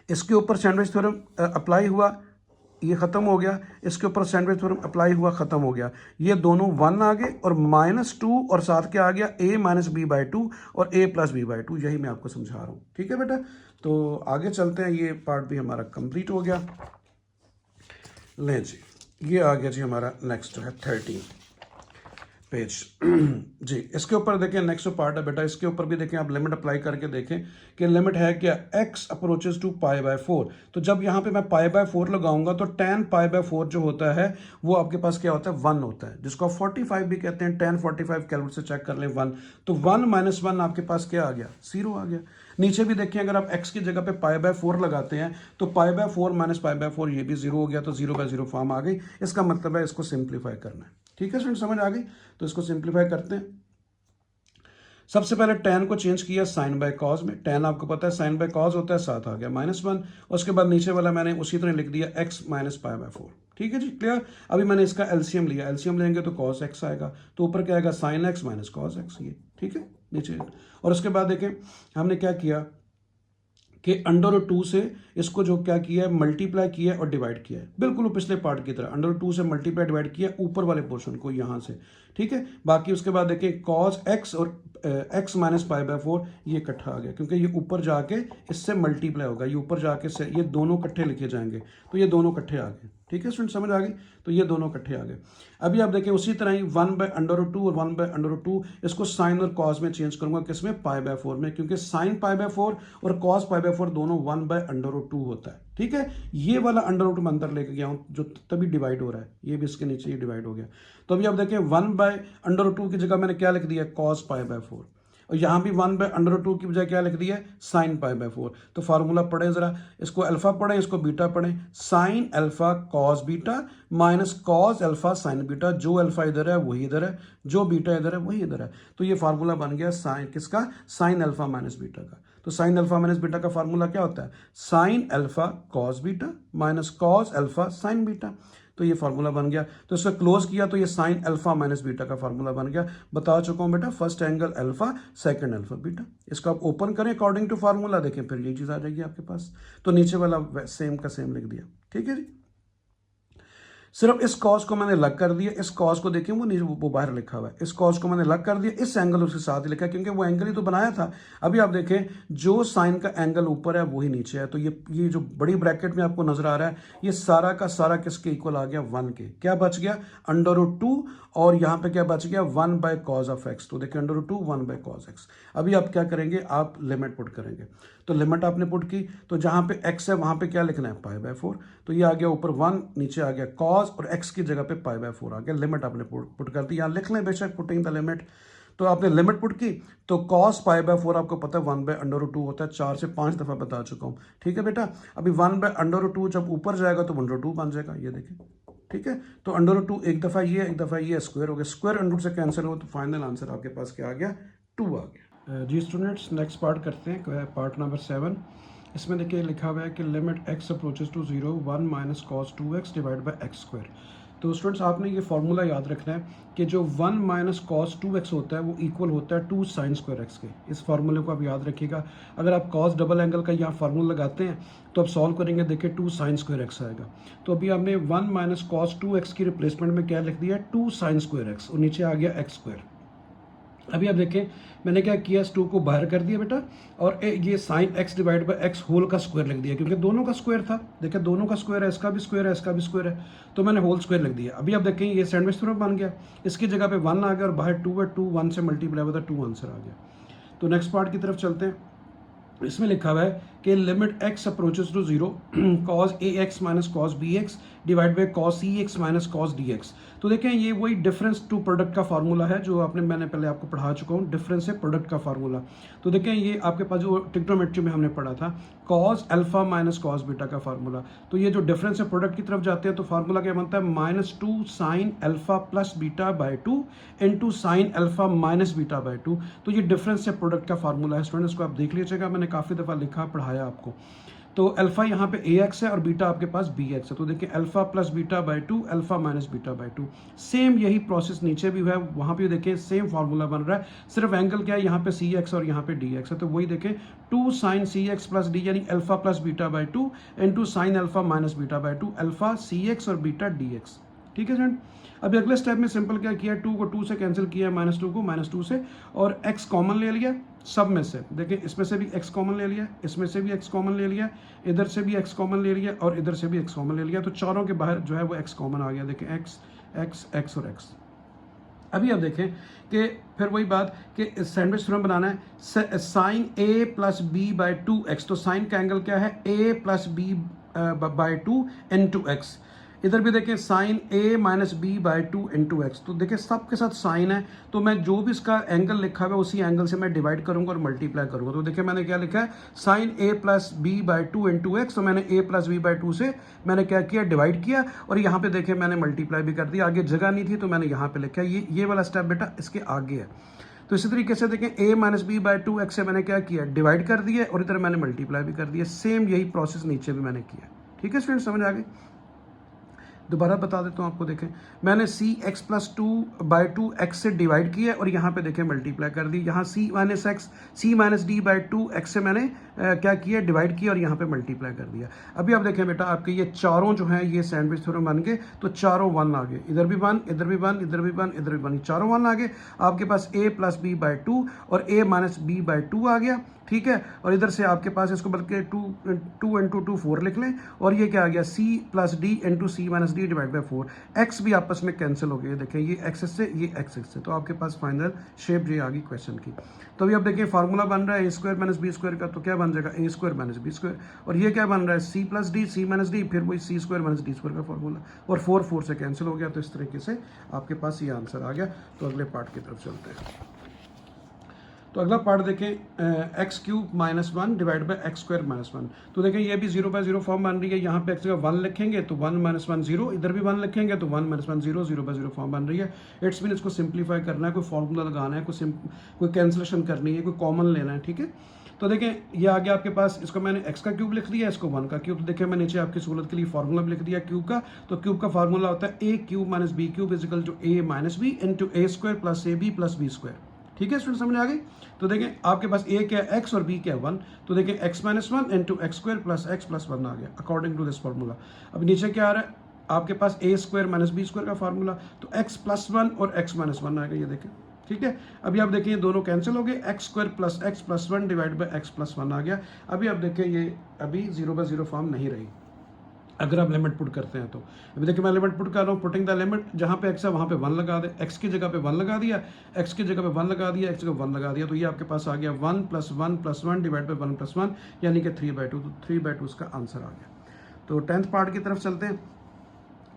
इसके ऊपर सैंडविच थ्योरम अप्लाई हुआ, ये ख़त्म हो गया, इसके ऊपर सैंडविच थ्योरम अप्लाई हुआ, ख़त्म हो गया। ये दोनों 1 आ गए और -2 और साथ क्या आ गया, a माइनस बी बाई 2 और a प्लस बी बाई 2, यही मैं आपको समझा रहा हूँ, ठीक है बेटा। तो आगे चलते हैं, ये पार्ट भी हमारा कंप्लीट हो गया। लें जी, ये आ गया जी हमारा नेक्स्ट जो है 13 पेज जी। इसके ऊपर देखें नेक्स्ट जो पार्ट है बेटा, इसके ऊपर भी देखें आप लिमिट अप्लाई करके देखें कि लिमिट है क्या, x अप्रोचेस टू π/4। तो जब यहाँ पे मैं π/4 लगाऊंगा तो tan π/4 जो होता है वो आपके पास क्या होता है, 1 होता है, जिसको आप 45 भी कहते हैं। tan 45 कैलकुलेटर से चेक कर लें 1, तो 1 - 1 आपके पास क्या आ गया, 0 आ गया। नीचे भी देखिए अगर आप x की जगह पे π/4 लगाते हैं तो π/4 माइनस π/4 ये भी 0 हो गया, तो 0/0 फॉर्म आ गई। इसका मतलब है इसको सिंप्लीफाई करना है, ठीक है स्टूडेंट, समझ आ गई। तो इसको सिंप्लीफाई करते हैं। सबसे पहले tan को चेंज किया साइन बाय कॉज में, tan आपको पता है साइन बाय कॉज होता है, साथ आ गया -1। उसके बाद नीचे वाला मैंने उसी तरह लिख दिया x माइनस π/4, ठीक है जी, क्लियर। अभी मैंने इसका एलसीएम लिया, एलसीएम लेंगे तो cos x आएगा, तो ऊपर क्या आएगा, sin x minus cos x, ये ठीक है नीचे। और उसके बाद देखें हमने क्या किया कि √2 से इसको जो क्या किया है, मल्टीप्लाई किया है और डिवाइड किया है, बिल्कुल वो पिछले पार्ट की तरह √2 से मल्टीप्लाई डिवाइड किया ऊपर वाले पोर्शन को यहाँ से, ठीक है। बाकी उसके बाद देखिए cos x और x माइनस π/4 ये इकट्ठा आ गया, क्योंकि ये ऊपर जाके इससे मल्टीप्लाई होगा, ये ऊपर जाके से ये दोनों इकट्ठे लिखे जाएंगे, तो ये दोनों इकट्ठे आ गए, ठीक है स्टूडेंट, समझ आ गई। तो ये दोनों इकट्ठे आ गए। अभी आप देखें उसी तरह ही 1/√2 और 1/√2 इसको साइन और कॉस में चेंज करूंगा, किसमें, π/4 में, क्योंकि साइन π/4 और कॉस π/4 दोनों 1/√2 होता है। ठीक है, ये वाला √2 मैं अंदर लेके गया हूँ जो तभी डिवाइड हो रहा है, ये भी इसके नीचे ही डिवाइड हो गया। तो अभी आप देखें 1/√2 की जगह मैंने क्या लिख दिया, cos π/4, और यहाँ भी 1/√2 की बजाय क्या लिख दिया है, साइन π/4। तो फार्मूला पढ़े जरा, इसको अल्फा पढ़ें, इसको बीटा पढ़ें। Sine alpha cos beta minus cos alpha sign beta, जो अल्फा इधर है वही इधर है, जो बीटा इधर है वही इधर है। तो ये फार्मूला बन गया साइन किसका, साइन अल्फा माइनस बीटा का। तो साइन अल्फा माइनस बीटा का फार्मूला क्या होता है, sine alpha cos beta minus cos alpha sign beta. तो ये फार्मूला बन गया। तो इसको क्लोज किया तो ये साइन अल्फा माइनस बीटा का फार्मूला बन गया। बता चुका हूं बेटा, first angle alpha, second alpha beta. इसको आप ओपन करें अकॉर्डिंग टू फार्मूला, देखें फिर ये चीज आ जाएगी आपके पास। तो नीचे वाला सेम का सेम लिख दिया। ठीक है जी, सिर्फ इस कॉस को मैंने अलग कर दिया, इस कॉस को देखें वो बाहर लिखा हुआ है, इस कॉस को मैंने अलग कर दिया, इस एंगल उसके साथ ही लिखा है क्योंकि वो एंगल ही तो बनाया था। अभी आप देखें जो साइन का एंगल ऊपर है वही नीचे है। तो ये जो बड़ी ब्रैकेट में आपको नजर आ रहा है, ये सारा का सारा किसके इक्वल आ गया, 1 के। क्या बच गया, √2, और यहाँ पे क्या बच गया, 1/cos ऑफ x। तो देखिए √2 1/cos x। अभी आप क्या करेंगे, आप लिमिट पुट करेंगे। तो लिमिट आपने पुट की, तो जहां पे x है वहां पे क्या लिखना है, π/4। तो ये आ गया ऊपर 1, नीचे आ गया cos, और x की जगह पे π/4 आ गया। लिमिट आपने पुट कर दी, यहाँ लिख लें बेशक पुटिंग द लिमिट। तो आपने लिमिट पुट की, तो cos π/4 आपको पता है 1/√2 होता है, 4 से 5 दफा बता चुका हूं। ठीक है बेटा, अभी 1/√2 जब ऊपर जाएगा तो 1/2 बन जाएगा, ये देखें। ठीक है, तो √2 एक दफा ये स्क्वायर हो गया, स्क्वायर √2 से कैंसिल हो, तो फाइनल आंसर आपके पास क्या आ गया, 2 आ गया। जी स्टूडेंट्स, नेक्स्ट पार्ट करते हैं, पार्ट नंबर 7। इसमें देखिए लिखा हुआ है कि limit x approaches to 0 1 minus cos 2x divide by x square. तो स्टूडेंट्स आपने ये फॉर्मूला याद रखना है कि जो 1 माइनस cos 2x होता है वो इक्वल होता है 2 साइन स्क्वायर x के। इस फार्मूले को आप याद रखिएगा। अगर आप cos डबल एंगल का यहाँ फार्मूला लगाते हैं तो आप सॉल्व करेंगे, देखिए 2 साइन स्क्वायर x आएगा। तो अभी आपने 1 माइनस cos 2x की रिप्लेसमेंट में क्या लिख दिया, 2 साइन स्क्वायर x, और नीचे आ गया एक्स स्क्वायर। अभी आप देखें मैंने क्या किया, इस 2 को बाहर कर दिया बेटा, और ये sine x divide by x whole का स्क्वायर लिख दिया, क्योंकि दोनों का स्क्वायर था। देखिए दोनों का स्क्वायर है, इसका भी स्क्वायर है, इसका भी स्क्वायर है, तो मैंने होल स्क्वायर लिख दिया। अभी आप देखें ये सैंडविच थ्योरम बन गया, इसकी जगह पे 1 आ गया और बाहर 2 है, 2 1 से मल्टीप्लाई होता है, 2 आंसर आ गया। तो नेक्स्ट पार्ट की तरफ चलते हैं। इसमें लिखा हुआ है कि limit x approaches to 0 cos ax minus cos bx divide by cos cx minus cos dx। तो देखें ये वही डिफरेंस टू प्रोडक्ट का फार्मूला है जो मैंने पहले आपको पढ़ा चुका हूँ, डिफरेंस है प्रोडक्ट का फार्मूला। तो देखें ये आपके पास जो ट्रिग्नोमेट्री में हमने पढ़ा था, cos alpha minus cos beta का फार्मूला। तो ये जो डिफरेंस है प्रोडक्ट की तरफ जाते हैं तो फार्मूला क्या बनता है, -2 sine alpha plus beta by 2 into sine alpha minus beta by 2। तो ये डिफरेंस है प्रोडक्ट का फार्मूला है स्टूडेंट्स, को आप देख लीजिएगा, मैंने काफ़ी दफ़ा लिखा पढ़ाया आपको। तो अल्फा यहाँ पे ax है और बीटा आपके पास bx है। तो देखिए alpha plus beta by 2, alpha minus beta by 2। Same यही प्रोसेस नीचे भी हुआ है, वहाँ पे देखें सेम फार्मूला बन रहा है, सिर्फ एंगल क्या है, यहाँ पे cx और यहाँ पे dx है। तो वही देखें 2 साइन cx प्लस d यानी alpha plus beta by 2 into sine alpha minus beta by 2, alpha cx और बीटा dx। ठीक है फ्रेंड, अभी अगले स्टेप में सिंपल क्या किया, 2 को 2 से कैंसिल किया, -2 को -2 से, और x कॉमन ले लिया सब में से। देखिए इसमें से भी x कॉमन ले लिया, इसमें से भी x कॉमन ले लिया, इधर से भी x कॉमन ले लिया, और इधर से भी x कॉमन ले लिया। तो चारों के बाहर जो है वो x कॉमन आ गया। देखिए x x x और x। अभी आप देखें कि फिर वही बात कि सैंडविच थ्योरम बनाना है, sine a plus B by 2x। तो साइन का एंगल क्या है, a plus B by 2 into x. इधर भी देखें sine a minus B by 2 into x. तो देखिए सब के साथ साइन है, तो मैं जो भी इसका एंगल लिखा हुआ है उसी एंगल से मैं डिवाइड करूंगा और मल्टीप्लाई करूंगा। तो देखिए मैंने क्या लिखा है, sine a plus B by 2 into x. तो मैंने a प्लस बी बाई 2 से मैंने क्या किया, डिवाइड किया, और यहाँ पे देखें मैंने मल्टीप्लाई भी कर दिया। आगे जगह नहीं थी तो मैंने यहाँ पे लिखा, ये वाला स्टेप बेटा इसके आगे है। तो इसी तरीके से देखें a minus B by 2 x से मैंने क्या किया, डिवाइड कर दिया, और इधर मैंने मल्टीप्लाई भी कर दिया। सेम यही प्रोसेस नीचे भी मैंने किया। ठीक है स्टूडेंट, समझ आ गई। दोबारा बता देता हूँ आपको, देखें मैंने c x plus 2 by 2 x से डिवाइड किया और यहाँ पे देखें मल्टीप्लाई कर दी। यहाँ c minus D by 2 x से मैंने क्या किया, डिवाइड किया और यहाँ पे मल्टीप्लाई कर दिया। अभी आप देखें बेटा आपके ये चारों जो हैं ये सैंडविच थ्योरम बन गए, तो चारों 1 आ गए, इधर भी 1, इधर भी 1, इधर भी 1, इधर भी 1, चारों 1 आ गए। आपके पास a प्लस बी बाई 2 और a माइनस बी बाई 2 आ गया, ठीक है। और इधर से आपके पास इसको बल्कि 2 इंटू 2 4 लिख लें, और ये क्या आ गया c plus D into C minus D divide by 4। X भी आपस में कैंसिल हो गए, देखें ये एक्स से ये एक्स से, तो आपके पास फाइनल शेप ये आ गई क्वेश्चन की। तो अभी आप देखिए फार्मूला बन रहा है A square minus B square का, तो क्या बन जाएगा A square minus B square, और ये क्या बन रहा है C plus D C minus D, फिर वही C square minus D square का फार्मूला, और 4 से कैंसिल हो गया। तो इस तरीके से आपके पास ये आंसर आ गया। तो अगले पार्ट की तरफ चलते हैं। तो अगला पार्ट देखें x cube minus 1 divide by x square minus 1। तो देखें ये भी 0/0 फॉर्म बन रही है। यहाँ पे एक्स जगह 1 लिखेंगे तो 1 माइनस 1 0, इधर भी 1 लिखेंगे तो 1 माइनस 1 0, 0/0 फॉर्म बन रही है। इट्स मीन इसको सिंप्लीफाई करना है, कोई फॉर्मूला लगाना है, कोई कैंसिलेशन करनी है, कोई कॉमन लेना है, ठीक है। तो देखें ये आ गया आपके पास, इसको मैंने x का क्यूब लिख दिया, इसको 1 का क्यूब। तो देखें मैं नीचे आपकी सहूलत के लिए फार्मूला भी लिख दिया क्यूब का। तो क्यूब का फार्मूला होता है a cube minus b cube is equal to a minus b into a square plus a b plus b square, ठीक है स्टूडेंट, समझ आ गई। तो देखें आपके पास a क्या है x और b क्या है 1, तो देखें x minus 1 into x square plus x plus 1 आ गया अकॉर्डिंग टू दिस फार्मूला। अब नीचे क्या आ रहा है आपके पास a square minus B square का फार्मूला, तो x प्लस 1 और x माइनस 1 आएगा, ये देखें, ठीक है। अभी आप देखिए ये दोनों कैंसिल हो गए, x square plus x plus 1 divide by x plus 1 आ गया। अभी आप देखिए ये अभी 0/0 फॉर्म नहीं रही अगर आप लिमिट पुट करते हैं तो। अभी देखिए मैं लिमिट पुट कर रहा हूँ, पुटिंग द लिमिट, जहाँ पे एक्स है वहाँ पे 1 लगा दे, एक्स की जगह पे 1 लगा दिया, एक्स की जगह पे 1 लगा दिया, एक्स की जगह 1 लगा दिया, तो ये आपके पास आ गया 1 plus 1 plus 1 divide by 1 plus 1 यानी कि 3/2। तो 3/2 इसका आंसर आ गया। तो 10th पार्ट की तरफ चलते हैं।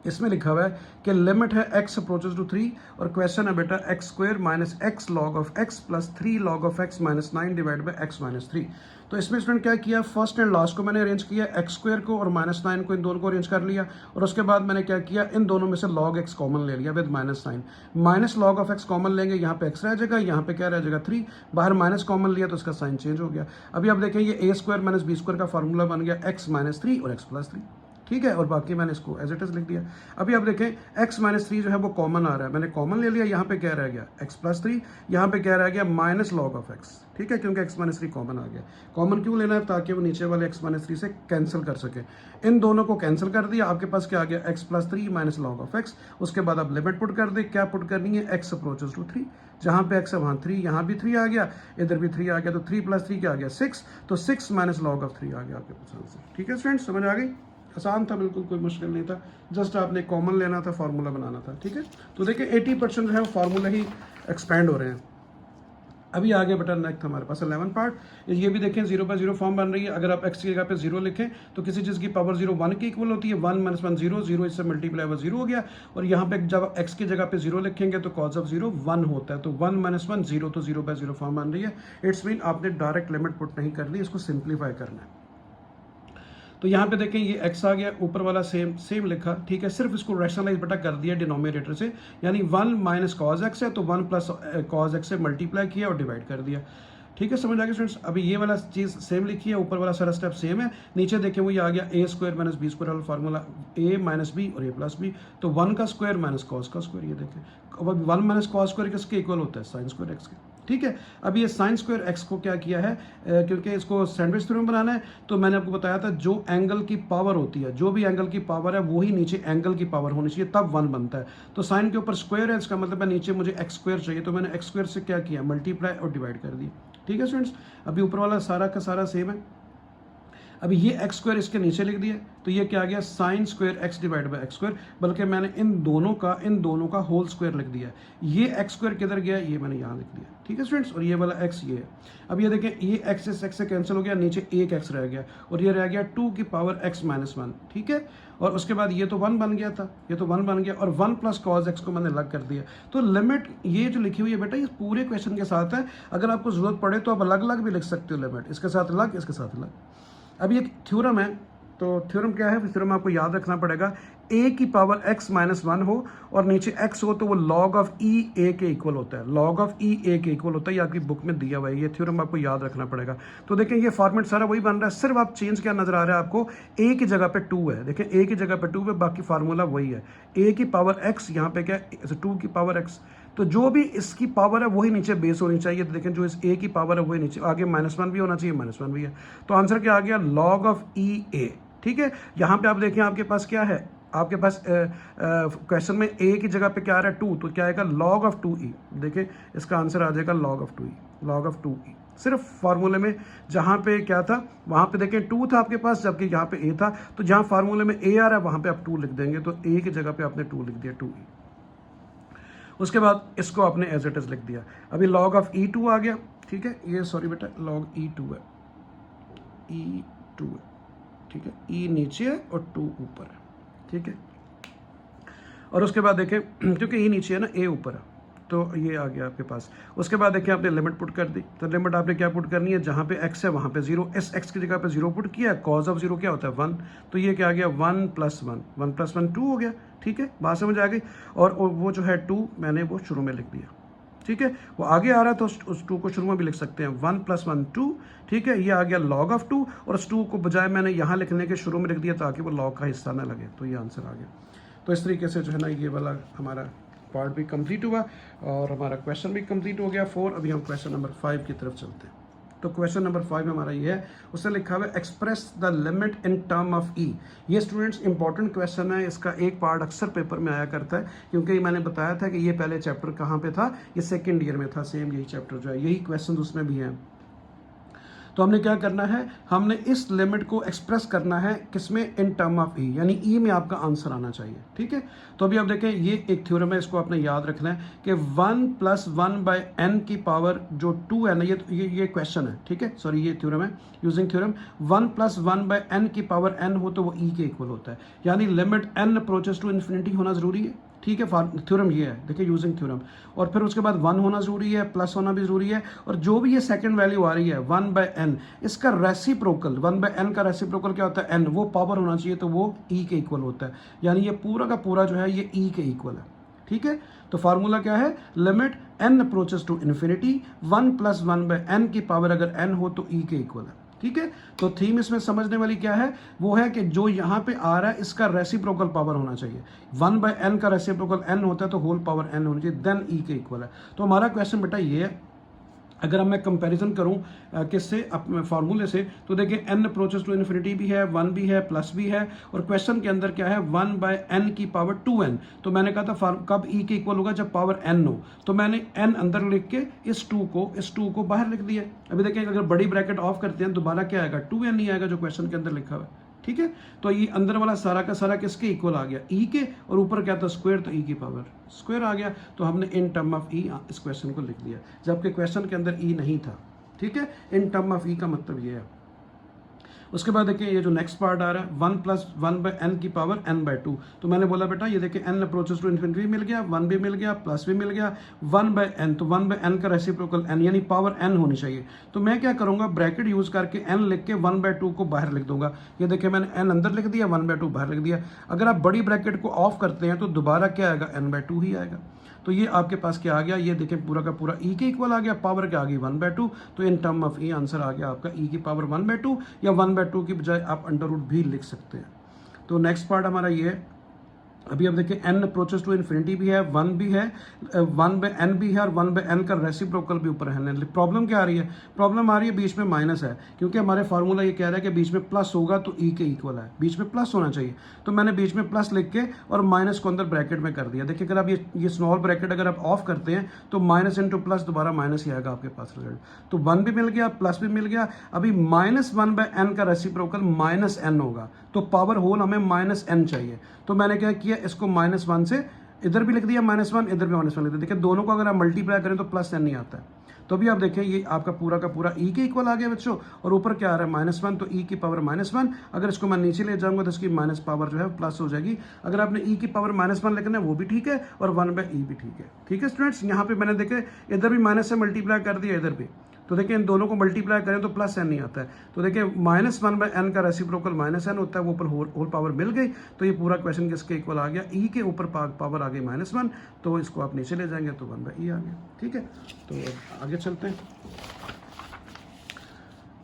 इसमें लिखा हुआ है कि लिमिट है x अप्रोचेस टू 3 और क्वेश्चन है बेटा x square minus x log of x plus 3 log of x minus 9 divide by x minus 3। तो इसमें स्टूडेंट क्या किया, फर्स्ट एंड लास्ट को मैंने अरेंज किया, एक्स स्क्वायर को और माइनस 9 को, इन दोनों को अरेंज कर लिया, और उसके बाद मैंने क्या किया, इन दोनों में से लॉग एक्स कॉमन ले लिया with minus 9। Minus log of x common लेंगे, यहाँ पे एक्स रह जाएगा, यहाँ पे क्या रह जाएगा 3, बाहर माइनस कॉमन लिया तो इसका साइन चेंज हो गया। अभी आप देखें ये ए स्क्वायर माइनस बी स्क्वायर का फार्मूला बन गया एक्स माइनस 3 और एक्स प्लस 3, ठीक है। और बाकी मैंने इसको एज इट इज लिख दिया। अभी आप देखें x माइनस 3 जो है वो कॉमन आ रहा है, मैंने कॉमन ले लिया, यहाँ पे क्या रह गया x प्लस 3, यहाँ पे क्या रह गया माइनस लॉग ऑफ x, ठीक है, क्योंकि x माइनस 3 कॉमन आ गया। कॉमन क्यों लेना है, ताकि वो नीचे वाले x माइनस 3 से कैंसिल कर सके। इन दोनों को कैंसिल कर दिया, आपके पास क्या आ गया x plus 3 minus log of x। उसके बाद आप लिमिट पुट कर दे, क्या पुट करनी है, x अप्रोचेस टू 3, जहाँ पे x है वहाँ 3, यहाँ भी 3 आ गया, इधर भी 3 आ गया, तो 3 प्लस 3 क्या आ गया 6, तो 6 माइनस लॉग ऑफ 3 आ गया आपके पास आंसर, ठीक है स्टूडेंट्स, समझ आ गई। आसान था बिल्कुल, कोई मुश्किल नहीं था, जस्ट आपने कॉमन लेना था, फार्मूला बनाना था, ठीक है। तो देखिए 80% जो है वो फार्मूला ही एक्सपैंड हो रहे हैं। अभी आगे बेटा नेक्स्ट हमारे पास 11 पार्ट, ये भी देखें 0/0 फॉर्म बन रही है। अगर आप x की जगह पे 0 लिखें तो किसी चीज़ की पावर 0 1 की इक्वल होती है, 1 माइनस 1 0, 0 इससे मल्टीप्लाई हुआ 0 हो गया, और यहाँ पे जब x की जगह पे 0 लिखेंगे तो कॉज ऑफ 0 1 होता है, तो 1 माइनस 1 0, तो 0/0 फॉर्म बन रही है। इट्स मीन आपने डायरेक्ट लिमिट पुट नहीं करनी, इसको सिंप्लीफाई करना है। तो यहाँ पे देखें ये x आ गया, ऊपर वाला सेम लिखा, ठीक है, सिर्फ इसको रैशनलाइज बेटा कर दिया डिनोमिनेटर से, यानी 1 माइनस कॉज एक्स है तो 1 प्लस कॉज एक्स से मल्टीप्लाई किया और डिवाइड कर दिया, ठीक है, समझ आ गया स्टूडेंट्स। अभी ये वाला चीज़ सेम लिखी है, ऊपर वाला सारा स्टेप सेम है, नीचे देखें वो ये आ गया ए स्क्वायर माइनस बी स्क्वायर वाला फार्मूला, ए माइनस बी और ए प्लस बी, तो 1 का स्क्वायर माइनस कॉस का स्क्वायर, ये देखें अब 1 माइनस कॉस स्क्वायर किसके इक्वल होता है, साइन स्क्वायर एक्स के, ठीक है। अब ये साइन स्क्वायर एक्स को क्या किया है, क्योंकि इसको सैंडविच थ्योरम बनाना है, तो मैंने आपको बताया था जो एंगल की पावर होती है, जो भी एंगल की पावर है वही नीचे एंगल की पावर होनी चाहिए, तब 1 बनता है। तो साइन के ऊपर स्क्वायर है, इसका मतलब है नीचे मुझे एक्स स्क्वायर चाहिए, तो मैंने एक्स स्क्वायर से क्या किया, मल्टीप्लाई और डिवाइड कर दिया, ठीक है स्टूडेंट्स। अभी ऊपर वाला सारा का सारा सेम है। अभी ये एक्स स्क्वायर इसके नीचे लिख दिया, तो ये क्या आ गया sine square x divide by x square, बल्कि मैंने इन दोनों का होल स्क्वायर लिख दिया। ये एक्स स्क्वायर किधर गया, ये मैंने यहाँ लिख दिया, ठीक है स्टूडेंट्स, और ये वाला एक्स ये है। अब ये देखें ये एक्स से कैंसिल हो गया, नीचे एक एक्स रह गया, और ये रह गया 2 की पावर एक्स माइनस 1, ठीक है। और उसके बाद ये तो 1 बन गया था, ये तो 1 बन गया, और 1 प्लस कॉज एक्स को मैंने अलग कर दिया। तो लिमिट ये जो लिखी हुई है बेटा, ये पूरे क्वेश्चन के साथ है, अगर आपको जरूरत पड़े तो आप अलग अलग भी लिख सकते हो लिमिट, इसके साथ अलग, इसके साथ अलग। अब ये थ्योरम है, तो थ्योरम क्या है, थ्योरम आपको याद रखना पड़ेगा, a की पावर x माइनस 1 हो और नीचे x हो तो वो log ऑफ e a के इक्वल होता है, log ऑफ e a के इक्वल होता है, ये आपकी बुक में दिया हुआ है, ये थ्योरम आपको याद रखना पड़ेगा। तो देखें ये फॉर्मेट सारा वही बन रहा है, सिर्फ आप चेंज क्या नजर आ रहा है आपको, a की जगह पे 2 है, देखें a की जगह पे 2 है, बाकी फार्मूला वही है, a की पावर x, यहाँ पे क्या है 2 की पावर x, तो जो भी इसकी पावर है वही नीचे बेस होनी चाहिए। तो देखें जो इस ए की पावर है वही नीचे, आगे -1 भी होना चाहिए, -1 भी है। तो आंसर क्या आ गया, log ऑफ ई ए। ठीक है, यहाँ पे आप देखें आपके पास क्या है, आपके पास क्वेश्चन में ए की जगह पे क्या आ रहा है 2, तो क्या आएगा log ऑफ 2e। देखें इसका आंसर आ जाएगा log of 2e, log of 2e। सिर्फ फार्मूले में जहाँ पे क्या था वहाँ पे देखें 2 था आपके पास, जबकि यहाँ पे ए था, तो जहाँ फार्मूले में ए आ रहा है वहाँ पे आप 2 लिख देंगे, तो ए की जगह पे आपने 2 लिख दिया 2e। उसके बाद इसको आपने एज इट इज लिख दिया। अभी log ऑफ e2 आ गया। ठीक है, ये सॉरी बेटा log e2 है, e2 है। ठीक है, e नीचे है और 2 ऊपर है। ठीक है, और उसके बाद देखें क्योंकि e नीचे है ना, a ऊपर है, तो ये आ गया आपके पास। उसके बाद देखिए आपने लिमिट पुट कर दी, तो लिमिट आपने क्या पुट करनी है, जहाँ पे x है वहाँ पे 0, इस x की जगह पे 0 पुट किया, कॉज ऑफ 0 क्या होता है 1, तो ये क्या आ गया 1 + 1, 1 + 1 2 हो गया। ठीक है, बात समझ आ गई। और वो जो है 2 मैंने वो शुरू में लिख दिया। ठीक है, वो आगे आ रहा है तो उस 2 को शुरू में भी लिख सकते हैं, 1 + 1 2। ठीक है, ये आ गया log ऑफ 2, और उस 2 को बजाय मैंने यहाँ लिखने के शुरू में लिख दिया ताकि वो log का हिस्सा ना लगे, तो ये आंसर आ गया। तो इस तरीके से जो है ना ये वाला हमारा पार्ट भी कंप्लीट हुआ और हमारा क्वेश्चन भी कंप्लीट हो गया 4। अभी हम क्वेश्चन नंबर 5 की तरफ चलते हैं। तो क्वेश्चन नंबर 5 हमारा ये है, उसने लिखा हुआ है express the limit in term of E. ये स्टूडेंट्स इंपॉर्टेंट क्वेश्चन है, इसका एक पार्ट अक्सर पेपर में आया करता है, क्योंकि मैंने बताया था कि ये पहले चैप्टर कहाँ पे था, ये सेकेंड ईयर में था, सेम यही चैप्टर जो है, यही क्वेश्चन उसमें भी हैं। तो हमने क्या करना है, हमने इस लिमिट को एक्सप्रेस करना है किसमें, इन टर्म ऑफ ई, यानी ई में आपका आंसर आना चाहिए। ठीक है, तो अभी आप देखें ये एक थ्योरम है, इसको आपने याद रखना है कि 1 + 1/n की पावर जो 2n है, ये क्वेश्चन है। ठीक है, सॉरी ये थ्योरम है, यूजिंग थ्योरम 1 + 1/n की पावर n हो तो वो ई के इक्वल होता है, यानी limit n approaches to infinity होना जरूरी है। ठीक है, थ्योरम ये है, देखिए यूजिंग थ्योरम। और फिर उसके बाद 1 होना जरूरी है, प्लस होना भी जरूरी है, और जो भी ये सेकंड वैल्यू आ रही है 1/n, इसका रेसिप्रोकल 1/n का रेसिप्रोकल क्या होता है n, वो पावर होना चाहिए, तो वो e के इक्वल होता है, यानी ये पूरा का पूरा जो है ये e के इक्वल है। ठीक है, तो फार्मूला क्या है, limit n approaches to infinity 1 + 1/n की पावर अगर n हो तो e के इक्वल है। ठीक है, तो थीम इसमें समझने वाली क्या है, वो है कि जो यहाँ पे आ रहा है इसका रेसिप्रोकल पावर होना चाहिए। 1/n का रेसिप्रोकल n होता है तो होल पावर n होनी चाहिए, देन e के इक्वल है। तो हमारा क्वेश्चन बेटा ये है, अगर अब मैं कंपैरिजन करूं किससे, अपने फार्मूले से, तो देखिए n अप्रोचेस टू इन्फिनिटी भी है, 1 भी है, प्लस भी है, और क्वेश्चन के अंदर क्या है 1/n की पावर 2n। तो मैंने कहा था कब e के इक्वल होगा, जब पावर n हो, तो मैंने n अंदर लिख के इस 2 को बाहर लिख दिया। अभी देखिए अगर बड़ी ब्रैकेट ऑफ करते हैं दोबारा क्या आएगा, 2n ही आएगा जो क्वेश्चन के अंदर लिखा हुआ है। ठीक है, तो ये अंदर वाला सारा का सारा किसके इक्वल आ गया, ई के, और ऊपर क्या था स्क्वायर, तो ई की पावर स्क्वायर आ गया, तो हमने इन टर्म ऑफ ई इस क्वेश्चन को लिख दिया, जबकि क्वेश्चन के अंदर ई नहीं था। ठीक है, इन टर्म ऑफ ई का मतलब ये है। उसके बाद देखिए ये जो नेक्स्ट पार्ट आ रहा है 1 + 1/n की पावर n/2, तो मैंने बोला बेटा ये देखिए n अप्रोचेस टू इन्फिनिटी मिल गया, 1 भी मिल गया, प्लस भी मिल गया, 1/n, तो 1/n का रेसिप्रोकल n, यानी पावर n होनी चाहिए। तो मैं क्या करूंगा, ब्रैकेट यूज करके n लिख के 1/2 को बाहर लिख दूंगा। ये देखिए मैंने n अंदर लिख दिया, 1/2 बाहर लिख दिया। अगर आप बड़ी ब्रैकेट को ऑफ करते हैं तो दोबारा क्या आएगा, n/2 ही आएगा। तो ये आपके पास क्या आ गया, ये देखें पूरा का पूरा e के इक्वल आ गया, पावर क्या आ गई 1/2, तो in term of e answer आ गया आपका e की पावर 1/2, या 1/2 की बजाय आप √ भी लिख सकते हैं। तो नेक्स्ट पार्ट हमारा ये है, अभी अब देखिए n अप्रोचेस टू इन्फिनिटी भी है, 1 भी है, 1/n भी है, और 1/n का रेसिप्रोकल भी ऊपर है। प्रॉब्लम क्या आ रही है, प्रॉब्लम आ रही है बीच में माइनस है, क्योंकि हमारे फार्मूला ये कह रहा है कि बीच में प्लस होगा तो ई के इक्वल है, बीच में प्लस होना चाहिए। तो मैंने बीच में प्लस लिख के और माइनस को अंदर ब्रैकेट में कर दिया। देखिए अगर आप ये स्मॉल ब्रैकेट अगर आप ऑफ करते हैं तो माइनस इंटू प्लस दोबारा माइनस ही आएगा आपके पास रिजल्ट। तो 1 भी मिल गया, प्लस भी मिल गया। अभी -1/n का रेसिप्रोकल -n होगा, तो पावर होल हमें -n चाहिए। तो मैंने क्या किया, इसको -1 से इधर भी लिख दिया -1, इधर भी -1 लिख दिया। देखिए दोनों को अगर आप मल्टीप्लाई करें तो +n ही आता है। तो अभी आप देखें ये आपका पूरा का पूरा e के इक्वल आ गया बच्चों, और ऊपर क्या आ रहा है -1, तो e की पावर -1। अगर इसको मैं नीचे ले जाऊंगा तो इसकी माइनस पावर जो है प्लस हो जाएगी। अगर आपने e की पावर -1 लिखना है वो भी ठीक है, और 1/e भी ठीक है। ठीक है स्टूडेंट्स, यहाँ पे मैंने देखे इधर भी माइनस से मल्टीप्लाई कर दिया, इधर भी, तो देखिए इन दोनों को मल्टीप्लाई करें तो +n नहीं आता है। तो देखिए -1/n का रेसिप्रोकल -n होता है, वो ऊपर होल पावर मिल गई। तो ये पूरा क्वेश्चन किसके इक्वल आ गया, e के ऊपर पावर आ गई -1, तो इसको आप नीचे ले जाएंगे तो 1/e आ गया। ठीक है, तो आगे चलते हैं।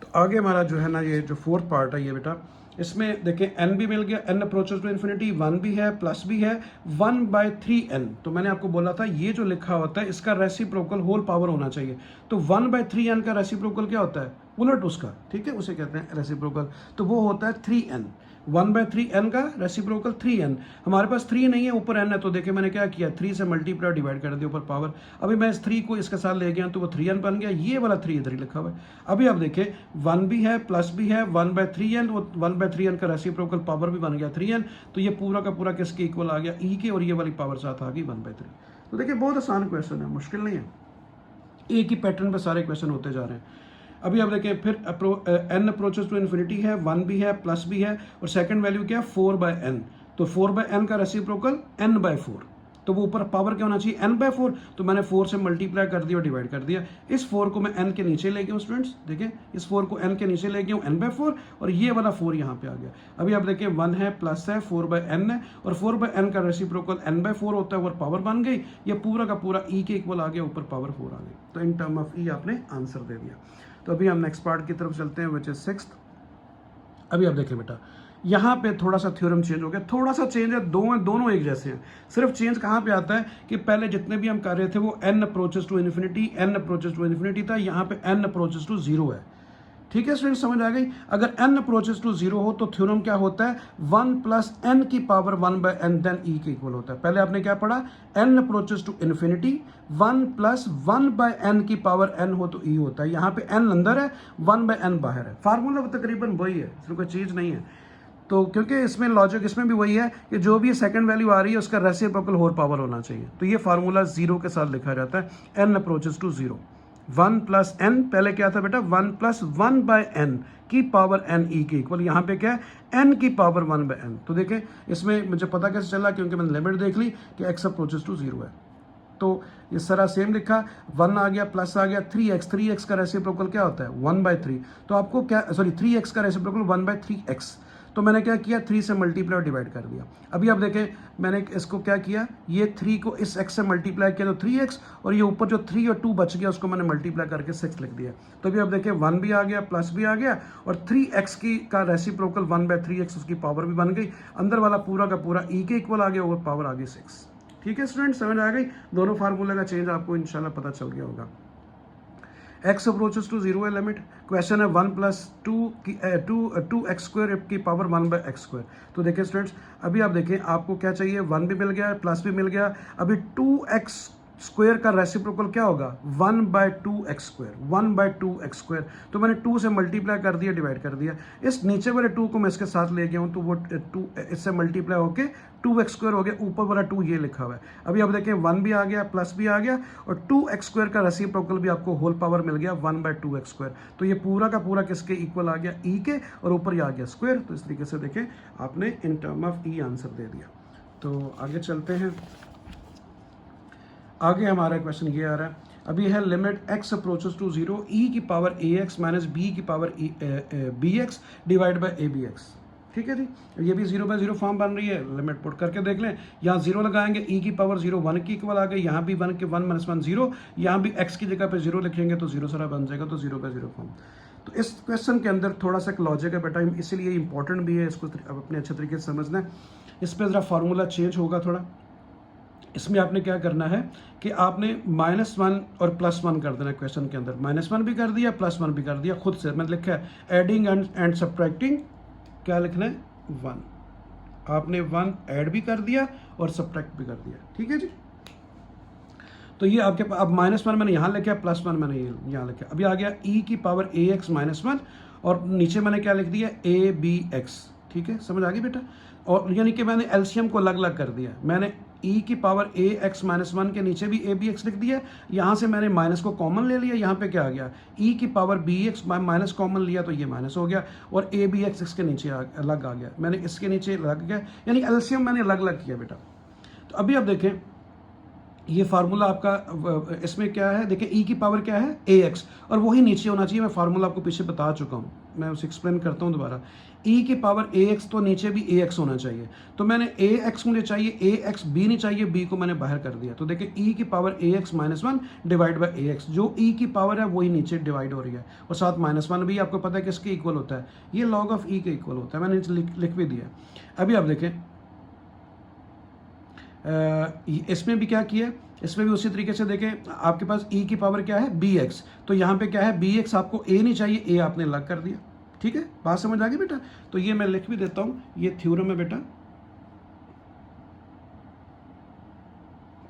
तो आगे हमारा जो है ना ये जो 4th पार्ट है ये बेटा, इसमें देखें n भी मिल गया, n अप्रोचेस टू इन्फिनिटी, 1 भी है, प्लस भी है, 1/3n। तो मैंने आपको बोला था ये जो लिखा होता है इसका रेसिप्रोकल होल पावर होना चाहिए। तो 1/3n का रेसिप्रोकल क्या होता है? उलट उसका, ठीक है, उसे कहते हैं रेसिप्रोकल। तो वो होता है 3n। 1/3n का रेसिप्रोकल 3n। हमारे पास 3 नहीं है, ऊपर n है, तो देखिए मैंने क्या किया, 3 से मल्टीप्लाई डिवाइड कर दिया ऊपर पावर। अभी मैं इस 3 को इसके साथ ले गया तो वो 3n बन गया, ये वाला 3 इधर ही लिखा हुआ है। अभी आप देखें 1 भी है, प्लस भी है, 1/3n, वो 1/3n का रेसिप्रोकल पावर भी बन गया 3n। तो ये पूरा का पूरा किसके इक्वल आ गया? ई के, और ये वाली पावर साथ आ गई 1/3। तो देखिए बहुत आसान क्वेश्चन है, मुश्किल नहीं है, एक ही पैटर्न पे सारे क्वेश्चन होते जा रहे हैं। अभी आप देखें फिर n अप्रोचेस टू इन्फिनिटी है, 1 भी है, प्लस भी है, और सेकंड वैल्यू क्या है? 4/n। तो 4/n का रेसिप्रोकल n/4। तो वो ऊपर पावर क्या होना चाहिए? n/4। तो मैंने 4 से मल्टीप्लाई कर दिया और डिवाइड कर दिया। इस 4 को मैं n के नीचे ले गया हूँ स्टूडेंट्स, देखें इस 4 को n के नीचे ले गया हूँ n/4, और ये वाला 4 यहाँ पे आ गया। अभी आप देखें 1 है, प्लस है, 4/n है, और 4/n का रेसिप्रोकल n/4 होता है, और पावर बन गई। ये पूरा का पूरा e के इक्वल आ गया, ऊपर पावर 4 आ गई। तो इन टर्म ऑफ e आपने आंसर दे दिया। तो अभी हम नेक्स्ट पार्ट की तरफ चलते हैं, विच इज 6th। अभी आप देखें बेटा, यहाँ पे थोड़ा सा थ्योरम चेंज हो गया, थोड़ा सा चेंज है, दोनों एक जैसे हैं। सिर्फ चेंज कहाँ पे आता है कि पहले जितने भी हम कर रहे थे वो n अप्रोचेस टू इन्फिनिटी था, यहाँ पे n अप्रोचेस टू 0 है। ठीक है स्टूडेंट, समझ आ गई? अगर n अप्रोचेस टू 0 हो तो थ्योरम क्या होता है? 1 + n की पावर 1/n देन e के इक्वल होता है। पहले आपने क्या पढ़ा? n approaches to infinity, 1 + 1/n की पावर n हो तो e होता है। यहाँ पे n अंदर है, 1/n बाहर है। फार्मूला तकरीबन वही है, इसमें कोई चीज़ नहीं है। तो क्योंकि इसमें लॉजिक इसमें भी वही है कि जो भी सेकंड वैल्यू आ रही है उसका रेसिप्रोकल होल पावर होना चाहिए। तो ये फार्मूला 0 के साथ लिखा जाता है, n अप्रोचेस टू 0। 1 + n, पहले क्या था बेटा? 1 + 1/n की पावर n e के इक्वल। यहाँ पे क्या है? n की पावर 1/n। तो देखें इसमें मुझे पता कैसे चला, क्योंकि मैंने लिमिट देख ली कि x अप्रोचेस टू 0 है। तो इस तरह सेम लिखा, 1 आ गया, प्लस आ गया, 3x का रेसिप्रोकल क्या होता है? 1/3। तो आपको क्या, सॉरी 3x का रेसिप्रोकल 1/3x। तो मैंने क्या किया? 3 से मल्टीप्लाई डिवाइड कर दिया। अभी आप देखें मैंने इसको क्या किया, ये 3 को इस x से मल्टीप्लाई किया तो 3x, और ये ऊपर जो 3 और 2 बच गया उसको मैंने मल्टीप्लाई करके 6 लिख दिया। तो अभी आप देखें 1 भी आ गया, प्लस भी आ गया, और 3x का रेसिप्रोकल 1/3x, उसकी पावर भी बन गई। अंदर वाला पूरा का पूरा e के इक्वल आ गया, और पावर आ गई 6। ठीक है स्टूडेंट, समझ आ गई? दोनों फार्मूले का चेंज आपको इंशाल्लाह पता चल गया होगा। x अप्रोचेस टू 0 है लिमिट। क्वेश्चन है 1 + 2x² की पावर 1/x²। तो देखिए स्टूडेंट्स, अभी आप देखें आपको क्या चाहिए? 1 भी मिल गया, प्लस भी मिल गया। अभी 2x² का रेसिप्रोकल क्या होगा? 1/2x², 1/2x²। तो मैंने 2 से मल्टीप्लाई कर दिया, डिवाइड कर दिया। इस नीचे वाले 2 को मैं इसके साथ ले गया हूँ, तो वो 2 इससे मल्टीप्लाई होके 2x² हो गया, ऊपर वाला 2 ये लिखा हुआ है। अभी आप देखें 1 भी आ गया, प्लस भी आ गया, और 2x² का रेसिप्रोकल भी आपको होल पावर मिल गया 1/2x²। तो ये पूरा का पूरा किसके इक्वल आ गया? e के, और ऊपर ये आ गया स्क्वायर। तो इस तरीके से देखें आपने in term of e answer दे दिया। तो आगे चलते हैं। आगे हमारा क्वेश्चन ये आ रहा है, अभी है limit x approaches to 0 e की पावर ax माइनस b की power bx divide by abx। ठीक है जी, ये भी 0/0 फॉर्म बन रही है। लिमिट पुट करके देख लें, यहाँ 0 लगाएंगे, e की पावर 0 1 की इक्वल आ गई, यहाँ भी 1 के 1 - 1 0, यहाँ भी x की जगह पे 0 लिखेंगे तो 0 सारा बन जाएगा, तो 0/0 फॉर्म। तो इस क्वेश्चन के अंदर थोड़ा सा एक लॉजिक है बेटा, इसीलिए इंपॉर्टेंट भी है, इसको अपने अच्छे तरीके से समझना है। इस पर ज़रा फार्मूला चेंज होगा थोड़ा। इसमें आपने क्या करना है कि आपने -1 और +1 कर देना क्वेश्चन के अंदर। -1 भी कर दिया, +1 भी कर दिया, खुद से मैंने लिखा है एडिंग एंड सब्ट्रैक्टिंग। क्या लिखना है? 1। आपने 1 ऐड भी कर दिया और सब्ट्रैक्ट भी कर दिया। ठीक है जी, तो ये आपके पास अब -1 मैंने यहाँ लिखा, +1 मैंने यहाँ लिखा। अभी आ गया e की पावर ax -1, और नीचे मैंने क्या लिख दिया? abx। ठीक है, समझ आ गई बेटा? और यानी कि मैंने एलसीएम को अलग अलग कर दिया। मैंने e की पावर ax -1 के नीचे भी abx लिख दिया, यहाँ से मैंने माइनस को कॉमन ले लिया, यहाँ पे क्या आ गया? e की पावर bx माइनस कॉमन लिया तो ये माइनस हो गया, और abx इसके नीचे अलग आ गया, मैंने इसके नीचे लग गया, यानी एलसीएम मैंने अलग अलग किया बेटा। तो अभी आप देखें ये फार्मूला आपका इसमें क्या है, देखिए ई की पावर क्या है ए एक्स, और वही नीचे होना चाहिए। मैं फार्मूला आपको पीछे बता चुका हूँ, मैं उसे एक्सप्लेन करता हूँ दोबारा। ई की पावर ए एक्स, तो नीचे भी ए एक्स होना चाहिए। तो मैंने ए एक्स मुझे चाहिए, ए एक्स बी नहीं चाहिए, बी को मैंने बाहर कर दिया। तो देखिए ई की power A x minus one divide by A x, जो ई की पावर है वही नीचे डिवाइड हो रही है, और साथ माइनस वन भी आपको पता है किसके इक्वल होता है, ये लॉग ऑफ ई के इक्वल होता है। मैंने नीचे लिख भी दिया। अभी आप देखें इसमें भी क्या किया, इसमें भी उसी तरीके से देखें, आपके पास e की पावर क्या है बी एक्स, तो यहाँ पे क्या है बी एक्स, आपको a नहीं चाहिए, a आपने अलग कर दिया। ठीक है, बात समझ आ गई बेटा। तो ये मैं लिख भी देता हूँ, ये थ्योरम है बेटा,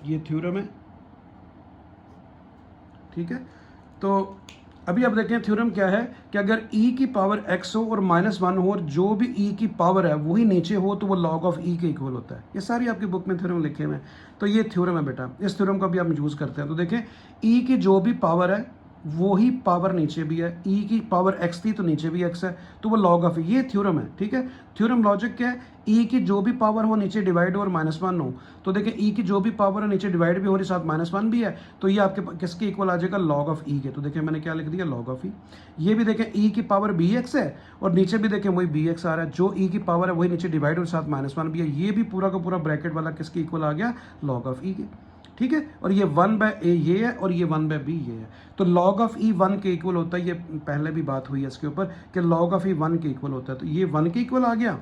ये थ्योरम है। ठीक है, तो अभी आप देखें थ्योरम क्या है कि अगर e की पावर x हो और माइनस वन हो, और जो भी e की पावर है वही नीचे हो, तो वो लॉग ऑफ e के इक्वल होता है। ये सारी आपकी बुक में थ्योरम लिखे हुए हैं। तो ये थ्योरम है बेटा, इस थ्योरम को भी आप यूज़ करते हैं। तो देखें e की जो भी पावर है वही पावर नीचे भी है, e की पावर x थी तो नीचे भी x है, तो वो लॉग ऑफ ये थ्योरम है। ठीक है, थ्योरम लॉजिक क्या है, e की जो भी पावर हो नीचे डिवाइड हो और माइनस वन हो, तो देखिए e की जो भी पावर है नीचे डिवाइड भी हो रही, साथ माइनस वन भी है, तो ये आपके किसके इक्वल आ जाएगा, लॉग ऑफ e के। तो देखिए मैंने क्या लिख दिया, लॉग ऑफ e। ये भी देखें e की पावर बी एक्स है, और नीचे भी देखें वही बी एक्स आ रहा है, जो e की पावर है वही नीचे डिवाइड और साथ माइनस वन भी है, ये भी पूरा का पूरा ब्रैकेट वाला किसके इक्वल आ गया, लॉग ऑफ e के। ठीक है, और ये वन बाय ए ये है, और ये वन बाय बी ये है। तो लॉग ऑफ ई वन के इक्वल होता है, ये पहले भी बात हुई है इसके ऊपर कि लॉग ऑफ ई वन के इक्वल होता है। तो ये वन के इक्वल आ गया,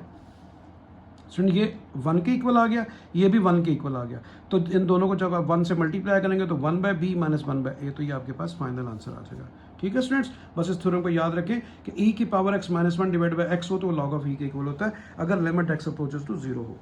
सुन, ये वन के इक्वल आ गया, ये भी वन के इक्वल आ गया। तो इन दोनों को जब आप वन से मल्टीप्लाई करेंगे तो one by B minus one by A, तो ये आपके पास फाइनल आंसर आ जाएगा। ठीक है स्टूडेंट्स, बस इस थ्योरम को याद रखें कि ई की power x minus one divide by x हो तो लॉग ऑफ ई के इक्वल होता है, अगर limit x approaches to zero हो।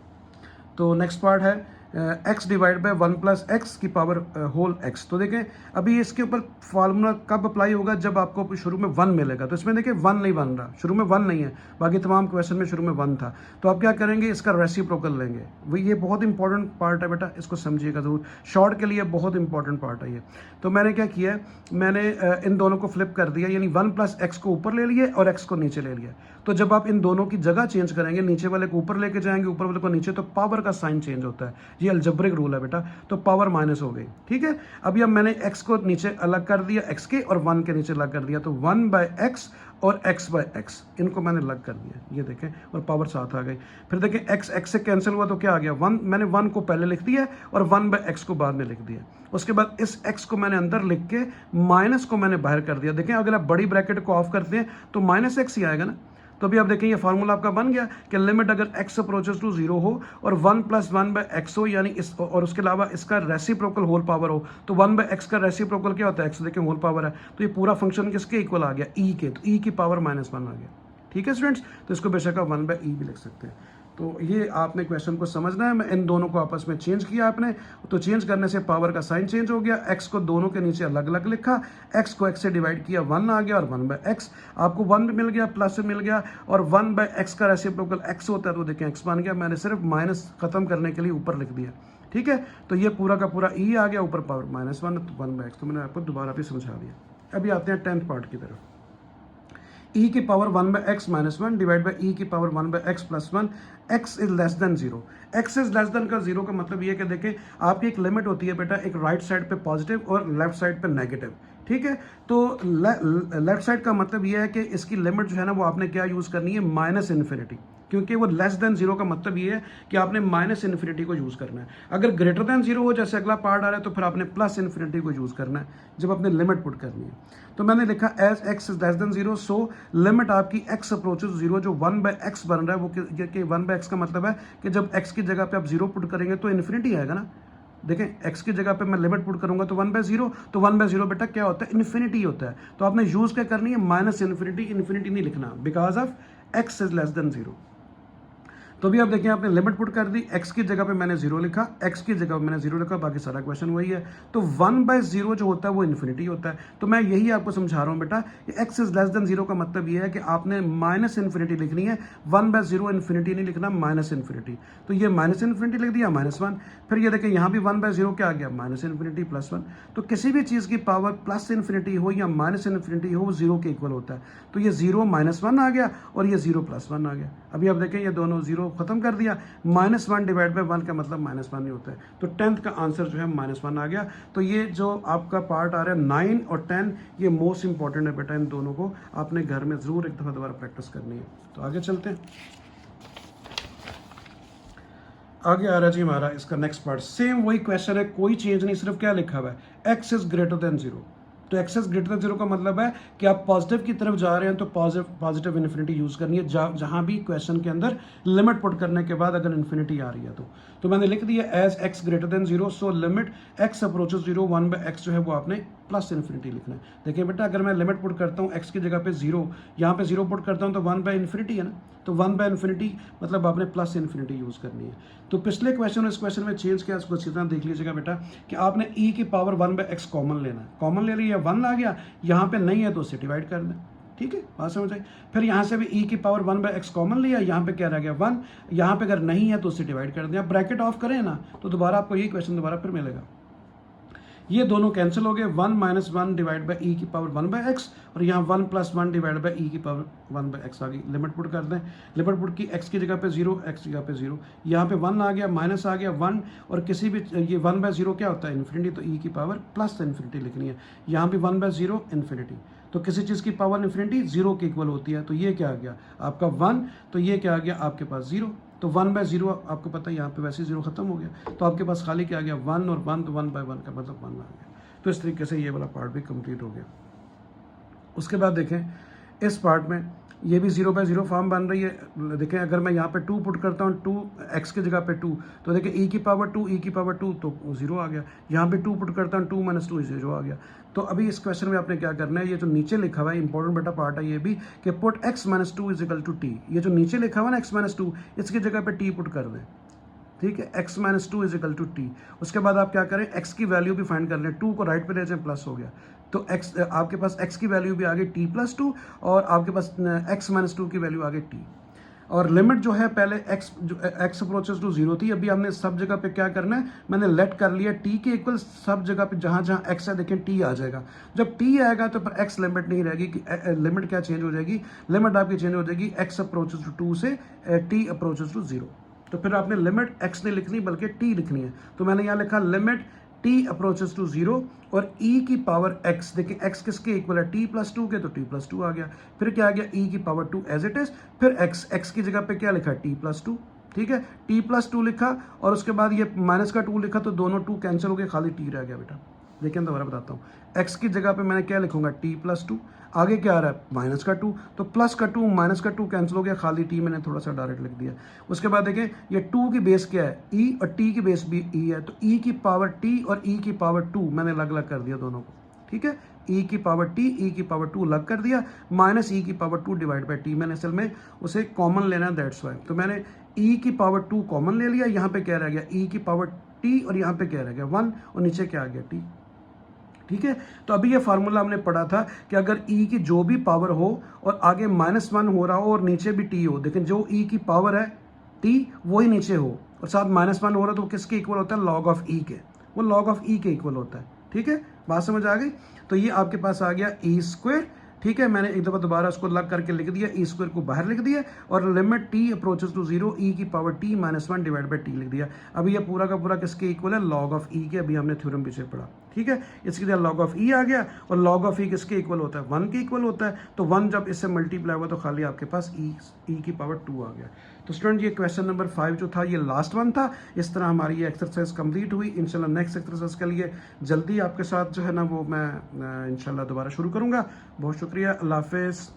तो नेक्स्ट पार्ट है x divide by one plus x की पावर होल x। तो देखें अभी इसके ऊपर फार्मूला कब अप्लाई होगा, जब आपको शुरू में वन मिलेगा। तो इसमें देखिए वन नहीं बन रहा, शुरू में वन नहीं है, बाकी तमाम क्वेश्चन में शुरू में वन था। तो आप क्या करेंगे, इसका रेसिप्रोकल लेंगे। वो ये बहुत इंपॉर्टेंट पार्ट है बेटा, इसको समझिएगा ज़रूर, शॉर्ट के लिए बहुत इंपॉर्टेंट पार्ट है ये। तो मैंने क्या किया है, मैंने इन दोनों को फ्लिप कर दिया, यानी वन प्लस एक्स को ऊपर ले लिए और एक्स को नीचे ले लिया। तो जब आप इन दोनों की जगह चेंज करेंगे, नीचे वाले को ऊपर लेके जाएंगे, ऊपर वाले को नीचे, तो पावर का साइन चेंज होता है। ये अलजेब्रिक रूल है बेटा, तो पावर माइनस हो गई। ठीक है, अभी अब मैंने x को नीचे अलग कर दिया x के, और 1 के नीचे अलग कर दिया, तो 1 बाय एक्स और x बाय एक्स, इनको मैंने अलग कर दिया, ये देखें, और पावर साथ आ गई। फिर देखें x x से कैंसिल हुआ तो क्या आ गया, 1, मैंने 1 को पहले लिख दिया और 1 बाय एक्स को बाद में लिख दिया। उसके बाद इस x को मैंने अंदर लिख के माइनस को मैंने बाहर कर दिया। देखें अगर आप बड़ी ब्रैकेट को ऑफ करते हैं तो माइनस एक्स ही आएगा ना। तो अभी आप देखें ये फार्मूला आपका बन गया कि लिमिट अगर x अप्रोचेस टू जीरो हो और 1 प्लस वन बाय एक्स हो, यानी इस, और उसके अलावा इसका रेसिप्रोकल होल पावर हो, तो 1 बाय एक्स का रेसिप्रोकल क्या होता है, x देखें होल पावर है, तो ये पूरा फंक्शन किसके इक्वल आ गया, e के। तो e की पावर माइनस वन आ गया। ठीक है स्टूडेंट्स, तो इसको बेशक आप 1 बाय ई भी लिख सकते हैं। तो ये आपने क्वेश्चन को समझना है। मैं इन दोनों को आपस में चेंज किया आपने, तो चेंज करने से पावर का साइन चेंज हो गया। x को दोनों के नीचे अलग अलग लिखा, x को x से डिवाइड किया, 1 आ गया, और 1 बाय एक्स, आपको 1 भी मिल गया, प्लस भी मिल गया, और 1 बाय एक्स का रेसिप्रोकल x होता है, तो देखें x बन गया। मैंने सिर्फ माइनस खत्म करने के लिए ऊपर लिख दिया। ठीक है, तो ये पूरा का पूरा e आ गया, ऊपर पावर माइनस वन, तो 1 बाय एक्स, तो मैंने आपको दोबारा भी समझा दिया। अभी आते हैं 10th पार्ट की तरफ। e की power 1 by x minus one divide by e की power 1 by x plus one, x is less than zero. x is less than का जीरो का मतलब ये है कि देखें आपकी एक लिमिट होती है बेटा, एक राइट साइड पे पॉजिटिव और लेफ्ट साइड पे नेगेटिव। ठीक है, तो लेफ्ट साइड का मतलब ये है कि इसकी लिमिट जो है ना वो आपने क्या यूज़ करनी है, माइनस इन्फिनिटी, क्योंकि वो लेस देन जीरो का मतलब ये है कि आपने माइनस इन्फिनिटी को यूज़ करना है। अगर ग्रेटर देन जीरो हो, जैसे अगला पार्ट आ रहा है, तो फिर आपने प्लस इन्फिनिटी को यूज़ करना है जब आपने लिमिट पुट करनी है। तो मैंने लिखा as x is less than zero, so limit आपकी एक्स अप्रोचेस जीरो, जो 1 बाय एक्स बन रहा है वो कि 1 बाय एक्स का मतलब है कि जब एक्स की जगह पे आप जीरो पुट करेंगे तो इन्फिनिटी आएगा ना। देखें x की जगह पे मैं लिमिट पुट करूंगा तो 1 बाय जीरो, तो 1 बाय जीरो बेटा क्या होता है, इन्फिनिटी होता है। तो आपने यूज क्या करनी है, माइनस इन्फिनिटी, इन्फिनिटी नहीं लिखना, because of x is less than zero. तो भी आप देखें आपने लिमिट पुट कर दी, x की जगह पे मैंने जीरो लिखा, x की जगह पे मैंने जीरो लिखा, बाकी सारा क्वेश्चन वही है। तो 1 बाय जीरो जो होता है वो इन्फिनिटी होता है। तो मैं यही आपको समझा रहा हूँ बेटा, x is less than zero का मतलब ये है कि आपने माइनस इन्फिनिटी लिखनी है, 1 बाय जीरो इन्फिनिटी नहीं लिखना, माइनस इन्फिनिटी। तो ये माइनस इन्फिनिटी लिख दिया, माइनस वन। फिर ये देखें यहाँ भी 1 बाय जीरो क्या आ गया, माइनस इन्फिनिटी प्लस वन। तो किसी भी चीज़ की पावर प्लस इन्फिनिटी हो या माइनस इन्फिनिटी हो, वो जीरो के इक्वल होता है। तो ये जीरो माइनस वन आ गया और ये जीरो प्लस वन आ गया। अभी आप देखें ये दोनों जीरो जीरो ख़त्म कर दिया। -1 डिवाइड बाई 1 का मतलब -1 ही होता है। तो 10th का आंसर जो है -1 आ गया। तो ये जो आपका पार्ट आ रहा है 9 और 10, ये मोस्ट इंपॉर्टेंट है बेटा। इन दोनों को आपने घर में ज़रूर एक दफ़ा दोबारा प्रैक्टिस करनी है। तो आगे चलते हैं। आगे आ रहा है जी हमारा इसका नेक्स्ट पार्ट। सेम वही क्वेश्चन है, कोई चेंज नहीं, सिर्फ क्या लिखा हुआ है, x is greater than zero. तो x is greater than zero का मतलब है कि आप पॉजिटिव की तरफ जा रहे हैं तो पॉजिटिव इन्फिनिटी यूज करनी है जहां भी क्वेश्चन के अंदर लिमिट पुट करने के बाद अगर इन्फिनिटी आ रही है तो मैंने लिख दिया as x greater than zero, so limit x approaches zero 1 by x जो है वो आपने प्लस इन्फिनिटी लिखना है। देखिए बेटा, अगर मैं लिमिट पुट करता हूँ एक्स की जगह पे जीरो, यहाँ पे जीरो पुट करता हूँ तो 1 बाय इन्फिनिटी है ना, तो 1 बाय इन्फिनिटी मतलब आपने प्लस इन्फिनिटी यूज करनी है। तो पिछले क्वेश्चन और इस क्वेश्चन में चेंज किया, इसको अच्छी तरह देख लीजिएगा बेटा कि आपने ई की पावर 1 बाय एक्स कॉमन लेना है। कॉमन ले लिया, 1 आ गया, यहाँ पे नहीं है तो उससे डिवाइड कर दें। ठीक है, बात समझ आई। फिर यहाँ से भी ई की पावर 1 बाय एक्स कॉमन लिया, यहाँ पे क्या रह गया 1, यहाँ पे अगर नहीं है तो उससे डिवाइड कर दें। आप ब्रैकेट ऑफ करें ना तो दोबारा आपको यही क्वेश्चन दोबारा फिर मिलेगा। ये दोनों कैंसिल हो गए, 1 - 1 डिवाइड बाई ई की पावर 1 बाय एक्स, और यहाँ 1 + 1 डिवाइड बाई ई की पावर 1 बाय एक्स आ गई। लिमिट पुट कर दें, लिमिट पुट की एक्स की जगह पे 0, एक्स की जगह पे 0, यहाँ पे 1 आ गया, माइनस आ गया 1, और किसी भी ये 1 बाय 0 क्या होता है इन्फिनिटी, तो ई की पावर प्लस इन्फिनिटी लिखनी है। यहाँ भी 1 बाय 0 इन्फिनिटी, तो किसी चीज़ की पावर इन्फिनिटी 0 के इक्वल होती है, तो ये क्या आ गया आपका 1, तो ये क्या आ गया आपके पास 0। तो 1 बाय 0 आपको पता है यहाँ पे वैसे 0 खत्म हो गया, तो आपके पास खाली क्या आ गया 1 और 1, तो 1 बाय 1 का मतलब 1 आ गया। तो इस तरीके से ये वाला पार्ट भी कंप्लीट हो गया। उसके बाद देखें इस पार्ट में ये भी 0 बाय 0 फॉर्म बन रही है। देखें अगर मैं यहाँ पे 2 पुट करता हूँ, 2 एक्स की जगह पे 2, तो देखें ई की पावर 2, ई की पावर 2 तो 0 आ गया। यहाँ पे 2 पुट करता हूँ, 2 - 2 0 आ गया। तो अभी इस क्वेश्चन में आपने क्या करना है, ये जो नीचे लिखा हुआ है इंपॉर्टेंट बेटा पार्ट है ये भी, कि पुट x - 2 = t। ये जो नीचे लिखा हुआ है ना x - 2, इसकी जगह पे t पुट कर दें। ठीक है, x - 2 = t। उसके बाद आप क्या करें, x की वैल्यू भी फाइंड कर लें, 2 को राइट पे ले जाएं, प्लस हो गया, तो x आपके पास x की वैल्यू भी आ गई t + 2, और आपके पास x - 2 की वैल्यू आ गई t। और लिमिट जो है पहले x अप्रोचेस टू 0 थी, अभी हमने सब जगह पे क्या करना है, मैंने लेट कर लिया t के इक्वल, सब जगह पे जहाँ जहाँ x है देखें t आ जाएगा। जब t आएगा तो पर x लिमिट नहीं रहेगी, कि लिमिट क्या चेंज हो जाएगी, लिमिट आपकी चेंज हो जाएगी x अप्रोचेस टू 2 से t अप्रोचेस टू 0। तो फिर आपने लिमिट x नहीं लिखनी बल्कि t लिखनी है। तो मैंने यहाँ लिखा लिमिट t अप्रोचेस टू 0 और e की पावर x, देखिए x किसके इक्वल है t + 2 के, तो t + 2 आ गया। फिर क्या आ गया e की पावर 2 एज इट इज, फिर x की जगह पे क्या लिखा t + 2। ठीक है, t + 2 लिखा और उसके बाद ये माइनस का 2 लिखा, तो दोनों 2 कैंसिल हो गए, खाली t रह गया बेटा। देखिए मैं दोबारा बताता हूँ, x की जगह पे मैंने क्या लिखूंगा t + 2, आगे क्या आ रहा है माइनस का 2, तो प्लस का 2 माइनस का 2 कैंसिल हो गया, खाली t मैंने थोड़ा सा डायरेक्ट लिख दिया। उसके बाद देखें ये 2 की बेस क्या है e, और t की बेस भी e है, तो e की पावर t और e की पावर 2 मैंने अलग अलग कर दिया दोनों को। ठीक है, e की पावर t, e की पावर 2 अलग कर दिया, माइनस e की पावर 2 डिवाइड बाई t। मैंने असल में उसे कॉमन लेना है, दैट्स वाई। तो मैंने e की पावर 2 कॉमन ले लिया, यहाँ पे क्या रह गया e की पावर t, और यहाँ पे क्या रह गया 1, और नीचे क्या आ गया t। ठीक है, तो अभी ये फार्मूला हमने पढ़ा था कि अगर e की जो भी पावर हो और आगे -1 हो रहा हो और नीचे भी t हो, लेकिन जो e की पावर है t वही नीचे हो और साथ -1 हो रहा है, तो वो किसके इक्वल होता है, log ऑफ e के, वो log ऑफ e के इक्वल होता है। ठीक है, बात समझ आ गई। तो ये आपके पास आ गया e²। ठीक है, मैंने एक दफ़ा दोबारा उसको लग करके लिख दिया, e² को बाहर लिख दिया, और limit t approaches to 0 e की power t - 1 divide by t लिख दिया। अभी ये पूरा का पूरा किसके इक्वल है, log ऑफ e के। अभी हमने थ्योरम पीछे पढ़ा। ठीक है, इसकी जगह log ऑफ e आ गया, और log ऑफ e किसके इक्वल होता है, 1 के इक्वल होता है। तो 1 जब इससे मल्टीप्लाई हुआ तो खाली आपके पास e की पावर 2 आ गया। तो स्टूडेंट ये क्वेश्चन नंबर 5 जो था ये लास्ट वन था। इस तरह हमारी ये एक्सरसाइज कंप्लीट हुई। इंशाल्लाह नेक्स्ट एक्सरसाइज के लिए जल्दी आपके साथ जो है ना वो मैं इंशाल्लाह दोबारा शुरू करूँगा। बहुत शुक्रिया, अल्लाह हाफिज़।